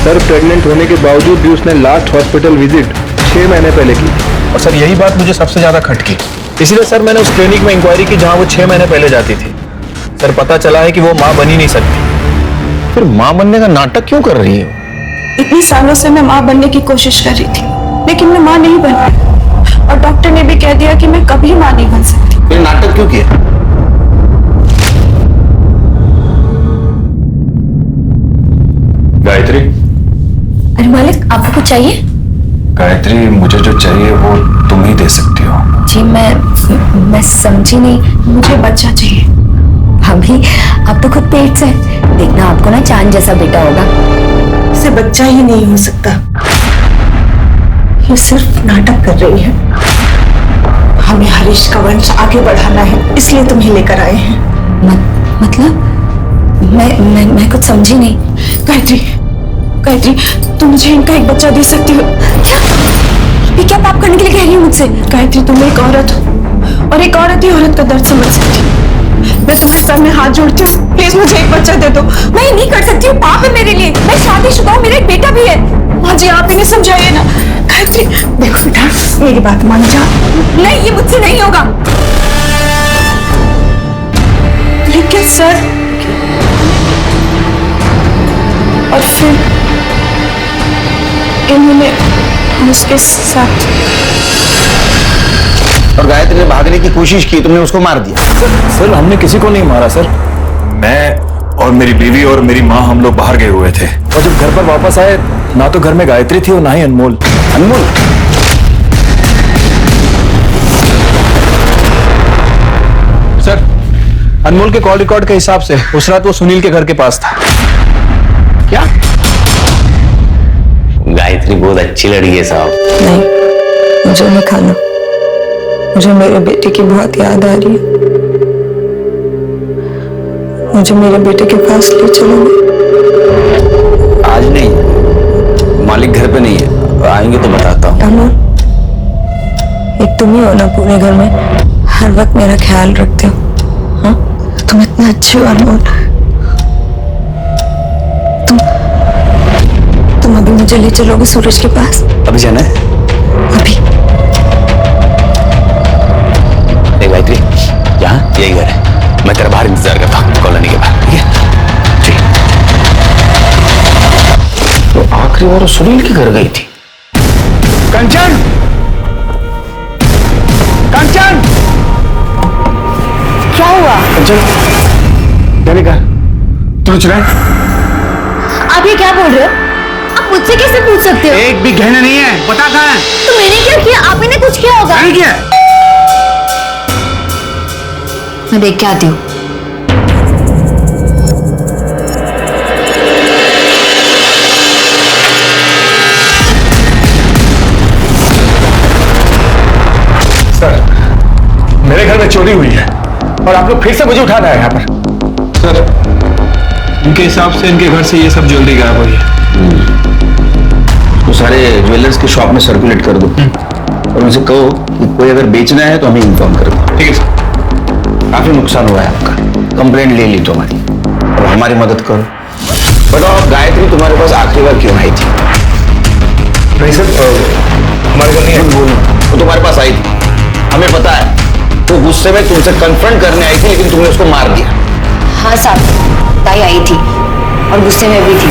सर प्रेग्नेंट होने के बावजूद भी उसने लास्ट हॉस्पिटल विजिट 6 महीने पहले की,
और सर यही बात मुझे सबसे ज्यादा खटकी, इसलिए सर मैंने उस क्लिनिक में इंक्वायरी की जहां वो 6 महीने पहले जाती थी। सर पता चला है कि वो मां बन ही नहीं सकती।
फिर मां बनने का नाटक क्यों कर रही हो?
इतनी सालों से मैं माँ बनने की कोशिश कर रही थी, लेकिन मैं माँ नहीं बन पाई। और डॉक्टर ने भी कह कह दिया कि मैं कभी मां नहीं बन सकती।
फिर नाटक क्यों किया?
गायत्री,
अरे मालिक, आपको कुछ चाहिए?
गायत्री मुझे जो चाहिए वो तुम ही दे सकती हो।
जी मैं समझी नहीं। मुझे बच्चा चाहिए। भाभी, आप तो खुद पेट से हैं। देखना आपको ना चांद जैसा बेटा होगा।
इसे बच्चा ही नहीं हो सकता। ये सिर्फ नाटक कर रही है। हमें हरीश का वंश आगे बढ़ाना है, इसलिए तुम्हें लेकर आए हैं।
मतलब मैं कुछ समझी नहीं।
गायत्री, गायत्री, तुम मुझे इनका एक बच्चा दे सकती हो?
ये क्या पाप करने के लिए कह रही हो मुझसे?
गायत्री, तुम एक औरत हो और एक औरत ही औरत का दर्द समझ सकती है। मैं तुम्हारे सामने हाथ जोड़ती हूँ, प्लीज मुझे एक बच्चा दे दो।
मैं नहीं कर सकती हूँ, पाप है मेरे लिए। मैं शादीशुदा हूँ, मेरा एक बेटा भी है।
माँ जी, आप इन्हें समझाइए ना। गायत्री, देखो बेटा, मेरी बात मान जा।
नहीं, ये मुझसे नहीं होगा।
लेकिन सर, और फिर इन्होंने उसके साथ।
और गायत्री ने भागने की कोशिश की, तुमने उसको मार दिया।
सर हमने किसी को नहीं मारा सर। मैं और मेरी बीवी और मेरी माँ, हम लोग बाहर गए हुए थे और जब घर पर वापस आए ना तो घर में गायत्री थी और ना ही अनमोल।
अनमोल?
सर अनमोल के कॉल रिकॉर्ड के हिसाब से उस रात वो सुनील के घर के पास था।
क्या?
गायत्री बहुत अच्छी लड़की है साहब।
नहीं, मुझे न खा लो। मुझे मेरे बेटे की बहुत याद आ रही है। मुझे मेरे बेटे के पास ले चलोगे?
आज नहीं, मालिक घर पे नहीं है, आएंगे तो बताता हूँ।
अनमोल, एक तुम ही हो ना पूरे घर में हर वक्त मेरा ख्याल रखते हो? हाँ, तुम इतना अच्छे हो अनमोल। तुम अभी मुझे ले चलोगे सूरज के पास?
अभी जाना है?
अभी?
गायत्री, यहाँ यही घर है। मैं तेरा बाहर इंतजार करता हूँ कॉलोनी के बाहर, ठीक है?
तो आखिरी बार सुनील के घर गई थी।
कंचन, कंचन,
क्या हुआ?
कंचन, क्या कहा? तू चला?
आप ये क्या बोल रहे हो? आप मुझसे कैसे पूछ सकते हो?
एक भी गहना नहीं है, पता कहाँ है?
तो मैंने क्या किया? आप ने कुछ किया होगा।
मैंने किया?
मैं देख के आती हूँ।
सर, मेरे घर में चोरी हुई है और आप लोग फिर से मुझे उठाना है यहाँ पर।
सर इनके हिसाब से इनके घर से ये सब ज्वेलरी गायब हुई है।
तो सारे ज्वेलर्स की शॉप में सर्कुलेट कर दो और उनसे कहो कि कोई अगर बेचना है तो हमें इन्फॉर्म कर दो।
ठीक है सर।
काफी नुकसान हुआ है आपका, कंप्लेंट ले ली तुम्हारी, और हमारी मदद करो। बताओ गायत्री तुम्हारे पास आखिरी बार क्यों आई थी?
नहीं सर, हमारे घर नहीं है।
बोलो, वो तुम्हारे पास आई थी, हमें पता है। वो गुस्से में तुमसे कन्फ्रंट करने आई थी लेकिन तुमने उसको मार दिया।
हाँ साहब, ताई आई थी और गुस्से में भी थी।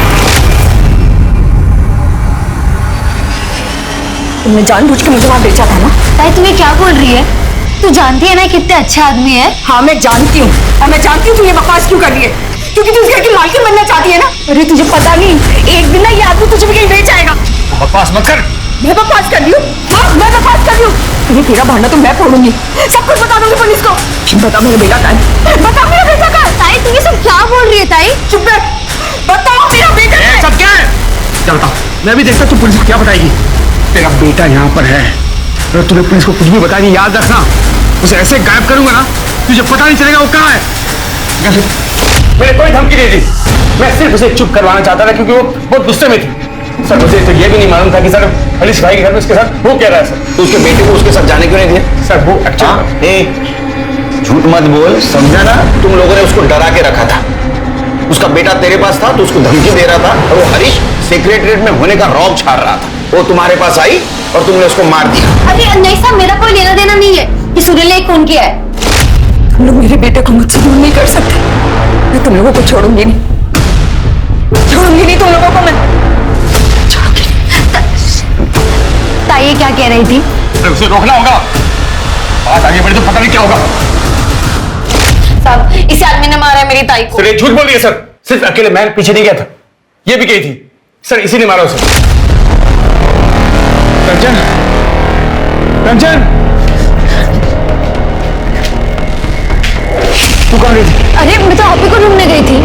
तुमने जानबूझ के मुझे वहां बेचा था ना?
ताई तुम्हें क्या बोल रही है? तू जानती है ना कितने अच्छा आदमी है।
हाँ, मैं जानती हूँ और मैं जानती हूँ तू ये बकवास क्यों कर रही है, क्योंकि तू इस घर की मालकिन बनना चाहती है ना। अरे तुझे पता नहीं, एक दिन ना ये आदमी तुझे भी कहीं बेच आएगा।
बकवास मत कर।
मैं बकवास कर रही हूँ? हाँ, मैं बकवास कर रही हूँ। ये तेरा भांडा तो मैं फोड़ूंगी, सब कुछ बता दूंगी पुलिस को। बता मेरा बेटा कहाँ है? बता मेरा बेटा कहाँ है?
ताई तुम ये सब क्या बोल रही है? ताई
चुप कर, बताओ मेरा बेटा कहाँ है?
सब क्या है? क्या बताओ? मैं भी देखता तू पुलिस को क्या बताएगी। तेरा बेटा यहाँ पर है, अगर तूने पुलिस को कुछ भी बताया याद रखना, उसे ऐसे गायब करूंगा ना तुझे पता नहीं चलेगा वो कहाँ है। मैंने कोई धमकी नहीं दी, मैं सिर्फ उसे चुप करवाना चाहता था क्योंकि वो बहुत गुस्से में थी। सर मुझे तो ये भी नहीं मालूम था कि सर हरीश भाई के घर में उसके साथ वो कह रहा है। सर
तो उसके बेटे को उसके साथ जाने क्यों नहीं दिया?
सर वो एक्चुअली
झूठ मत बोल, समझा ना? तुम लोगों ने उसको डरा के रखा था। उसका बेटा तेरे पास था तो उसको धमकी दे रहा था और वो हरीश सेक्रेटरीट में होने का रौब छाड़ रहा था। वो तुम्हारे पास आई और तुमने उसको मार दिया।
अरे नहीं साहब, मेरा कोई लेना देना नहीं है कि सूर्य ने एक फोन किया है।
तुम लोग मेरे बेटे को मुझसे दूर नहीं कर सकते। मैं तुम लोगों को छोड़ूंगी नहीं, छोड़ूंगी नहीं तुम लोगों को मैं।
ताई ये क्या कह रही थी?
उसे रोकना होगा।
बात आगे बढ़ी तो पता नहीं क्या होगा।
साहब, इस आदमी ने मारा है मेरी ताई को।
सर ये झूठ बोल रही है सर, सिर्फ अकेले मैं पीछे नहीं गया था, ये भी गई थी सर, इसी ने मारा उसे। कंचन, कंचन, तू कहाँ गई थी?
अरे मैं तो आप ही को ढूंढने गई थी,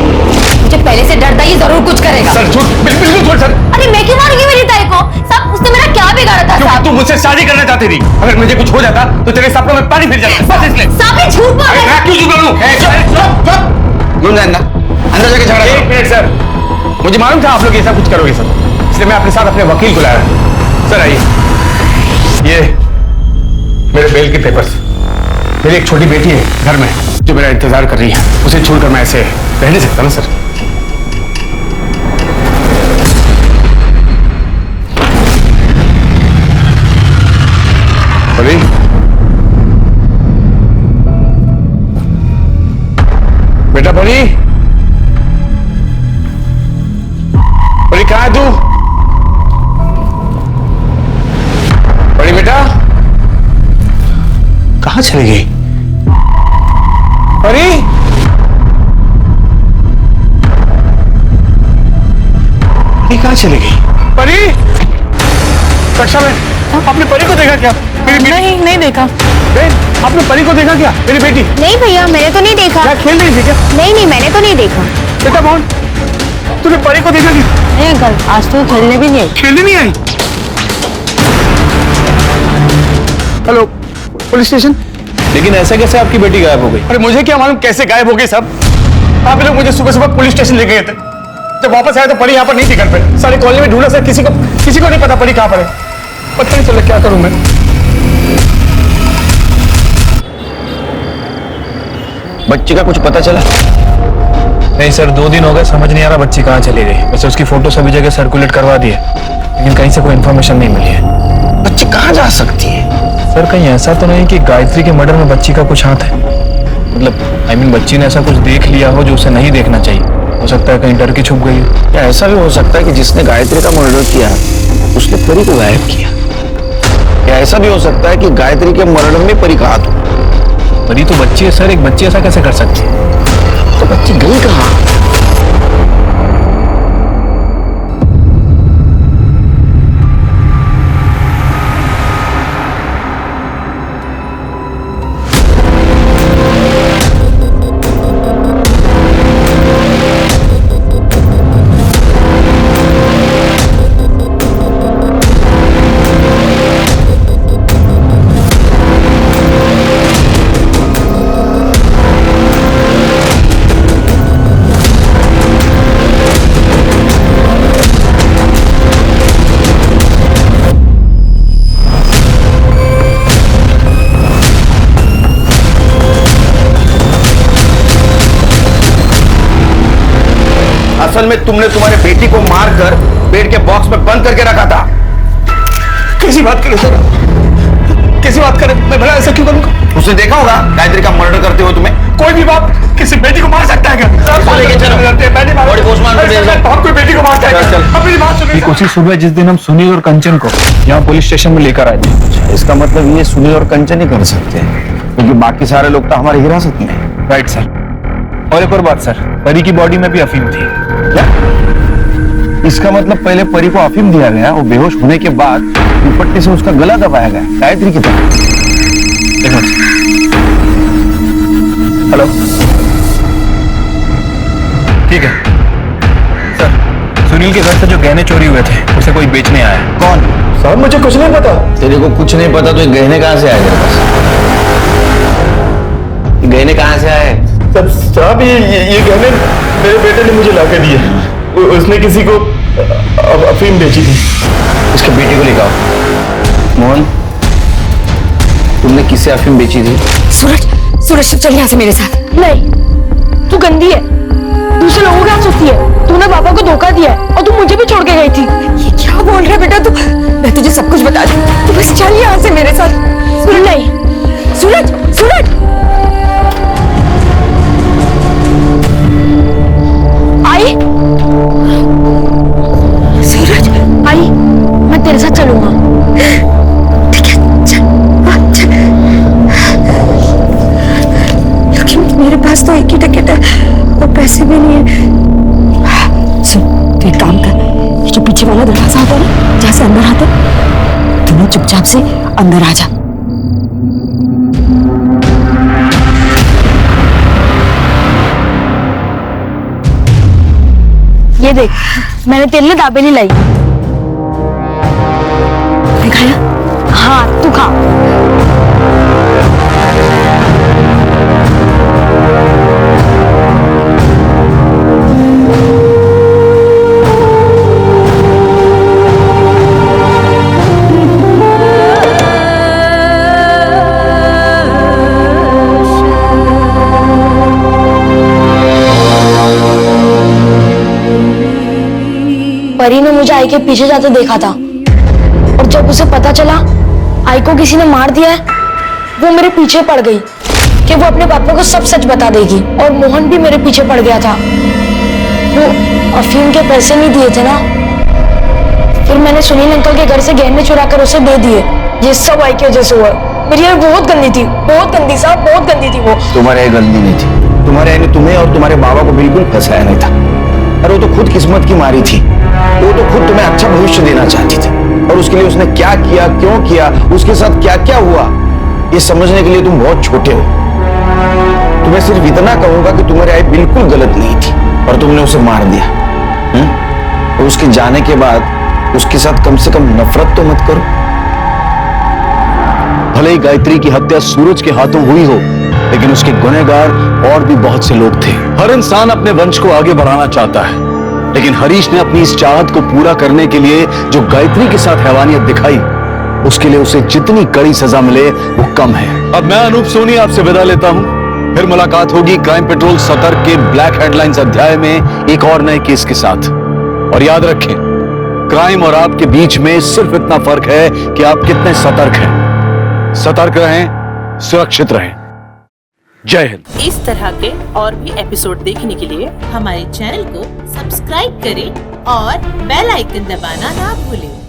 मुझे पहले से डर था ये जरूर कुछ करेगा।
सर झूठ, बिल्कुल झूठ सर।
अरे मैं क्यों मारूंगी मेरी ताई को? साहब उसने मेरा क्या बिगाड़ा था?
क्योंकि तू मुझसे शादी करना चाहती थी, अगर मुझे कुछ हो जाता तो तेरे सपनों में पानी फिर जाता, बस इसलिए।
साहब ये झूठ बोल रहे हैं।
मैं क्यों झूठ बोलूं?
क्यों जानना, अंदर जाके झगड़ा।
एक मिनट सर, मुझे मालूम था आप लोग ऐसा कुछ करोगे सर, इसलिए मैं अपने साथ अपने वकील को लाया। सर आइए, ये मेरे बेल के पेपर्स। मेरी एक छोटी बेटी है घर में जो मेरा इंतजार कर रही है, उसे छोड़कर मैं ऐसे रह नहीं सकता ना सर। परी, बेटा परी, परी कहाँ है तू? परी बेटा कहाँ चली गई? परी, परी कहाँ चली गई? परी, रक्षा बहन, आपने परी को देखा क्या?
नहीं देखा।
बहन, आपने परी को देखा क्या? मेरी बेटी।
नहीं भैया, मैंने तो नहीं देखा।
क्या खेल रही थी क्या?
नहीं मैंने तो नहीं देखा।
बेटा मोहन, तूने परी को देखा क्या?
नहीं अंकल, आज तो खेलने भी नहीं आई।
खेलने नहीं आई? Hello, police station.
लेकिन ऐसा कैसे आपकी बेटी गायब हो गई?
अरे मुझे क्या मालूम कैसे गायब हो गई सब। आप लोग मुझे सुबह सुबह पुलिस स्टेशन लेके गए थे, जब वापस आया तो परी यहाँ पर नहीं थी घर पे। सारी कॉलोनी में ढूंढा सर, किसी को नहीं पता परी कहाँ पर है। पता नहीं चला क्या करूं मैं।
बच्ची का कुछ पता चला?
नहीं सर, 2 दिन हो गए, समझ नहीं आ रहा बच्ची कहाँ चली गई। वैसे उसकी फोटो सभी जगह सर्कुलेट करवा दी है, लेकिन कहीं से कोई इन्फॉर्मेशन नहीं मिली है।
बच्ची कहाँ जा सकती है?
सर कहीं ऐसा तो नहीं कि गायत्री के मर्डर में बच्ची का कुछ हाथ है? मतलब बच्ची ने ऐसा कुछ देख लिया हो जो उसे नहीं देखना चाहिए। हो सकता है कहीं डर के छुप गई हो।
या ऐसा भी हो सकता है कि जिसने गायत्री का मर्डर किया उसने परी को गायब किया। या ऐसा भी हो सकता है कि गायत्री के मर्डर में परी का हाथ हो।
परी तो बच्ची है सर, एक बच्ची ऐसा कैसे कर सकती है?
तो बच्ची गई कहाँ? असल में तुमने तुम्हारे बेटी को मारकर बेड के बॉक्स में बंद करके रखा था।
कैसी बात करे सर, कैसी बात करे? मैं भला ऐसा क्यों करूंगा?
उसने देखा होगा गायत्री का मर्डर करते हुए तुम्हें।
कोई भी बाप किसी बेटी को मार सकता है क्या? कोई बेटी को मारता है? अपनी बात सुनिए। उसी सुबह जिस दिन हम सुनील और कंचन को यहाँ पुलिस स्टेशन में लेकर आए थे।
इसका मतलब ये सुनील और कंचन ही कर सकते हैं, क्योंकि बाकी सारे लोग तो हमारी हिरासत में हैं।
Right sir. और एक और बात सर, परी की बॉडी में भी अफीम थी।
क्या? इसका मतलब पहले परी को अफीम दिया गया, वो बेहोश होने के बाद दुपट्टे से उसका गला दबाया गया गायत्री की तरह।
हेलो, ठीक है सर। सुनील के घर से जो गहने चोरी हुए थे उसे कोई बेचने आया।
कौन?
साहब मुझे कुछ नहीं पता।
तेरे को कुछ नहीं पता तो ये गहने कहाँ से आए तेरे पास? गहने कहाँ से आए?
साहब ये गहने मेरे बेटे ने मुझे लाके दिए। उसने किसी को अफीम बेची थी।
उसके बेटे को लेकर आओ। मोहन, तुमने किसे अफीम बेची थी?
सूरज चल यहाँ से मेरे साथ। नहीं, तू गंदी है, दूसरे लोगों के हाथ सोचती है। तूने पापा को धोखा दिया है और तू मुझे भी छोड़ के गई थी। ये क्या बोल रहा है बेटा तू? मैं तुझे सब कुछ बता दूं, तू बस चल यहाँ से मेरे साथ। नहीं, सूरज आई, सूरज आई, मैं तेरे साथ चलूंगा। ठीक है, चल।
से भी नहीं है। सुन, तू एक काम कर, ये जो पीछे वाला दरवाजा होता है ना, जहाँ से अंदर आते, तू ना चुपचाप से अंदर आ जा।
ये देख, मैंने तेरे लिए दाबेली लाई।
खाया?
हाँ, तू खा। परी ने मुझे आई के पीछे जाते देखा था और जब उसे पता चला आई को किसी ने मार दिया है, वो मेरे पीछे पड़ गई कि वो अपने पापा को सब सच बता देगी। और मोहन भी मेरे पीछे पड़ गया था, वो अफीम के पैसे नहीं दिए थे ना, फिर मैंने सुनील अंकल के घर से गहने चुरा कर उसे दे दिए। ये सब आई की वजह से हुआ। मेरी यार बहुत गंदी थी, बहुत गंदी साहब, बहुत गंदी थी वो।
तुम्हारे यहाँ गंदी नहीं थी, तुम्हारे यहाँ ने तुम्हें और तुम्हारे बाबा को बिल्कुल फंसाया नहीं था। अरे वो तो खुद किस्मत की मारी थी, वो तो खुद तुम्हें अच्छा भविष्य देना चाहती थी, और उसके लिए उसने क्या किया, क्यों किया, उसके साथ क्या क्या हुआ, ये समझने के लिए तुम बहुत छोटे हो। तुम्हें सिर्फ इतना कहूंगा कि तुम्हारी आई बिल्कुल गलत नहीं थी और तुमने उसे मार दिया। और उसके जाने के बाद उसके साथ कम से कम नफरत तो मत करो।
भले ही गायत्री की हत्या सूरज के हाथों हुई हो, लेकिन उसके गुनहगार और भी बहुत से लोग थे। हर इंसान अपने वंश को आगे बढ़ाना चाहता है, लेकिन हरीश ने अपनी इस चाहत को पूरा करने के लिए जो गायत्री के साथ हैवानियत दिखाई, उसके लिए उसे जितनी कड़ी सजा मिले वो कम है। अब मैं अनूप सोनी आपसे विदा लेता हूं। फिर मुलाकात होगी क्राइम पेट्रोल सतर्क के ब्लैक हेडलाइंस अध्याय में एक और नए केस के साथ। और याद रखें, क्राइम और आपके बीच में सिर्फ इतना फर्क है कि आप कितने सतर्क हैं। सतर्क रहें, सुरक्षित रहें। जय हिंद।
इस तरह के और भी एपिसोड देखने के लिए हमारे चैनल को सब्सक्राइब करें और बेल आइकन दबाना ना भूलें।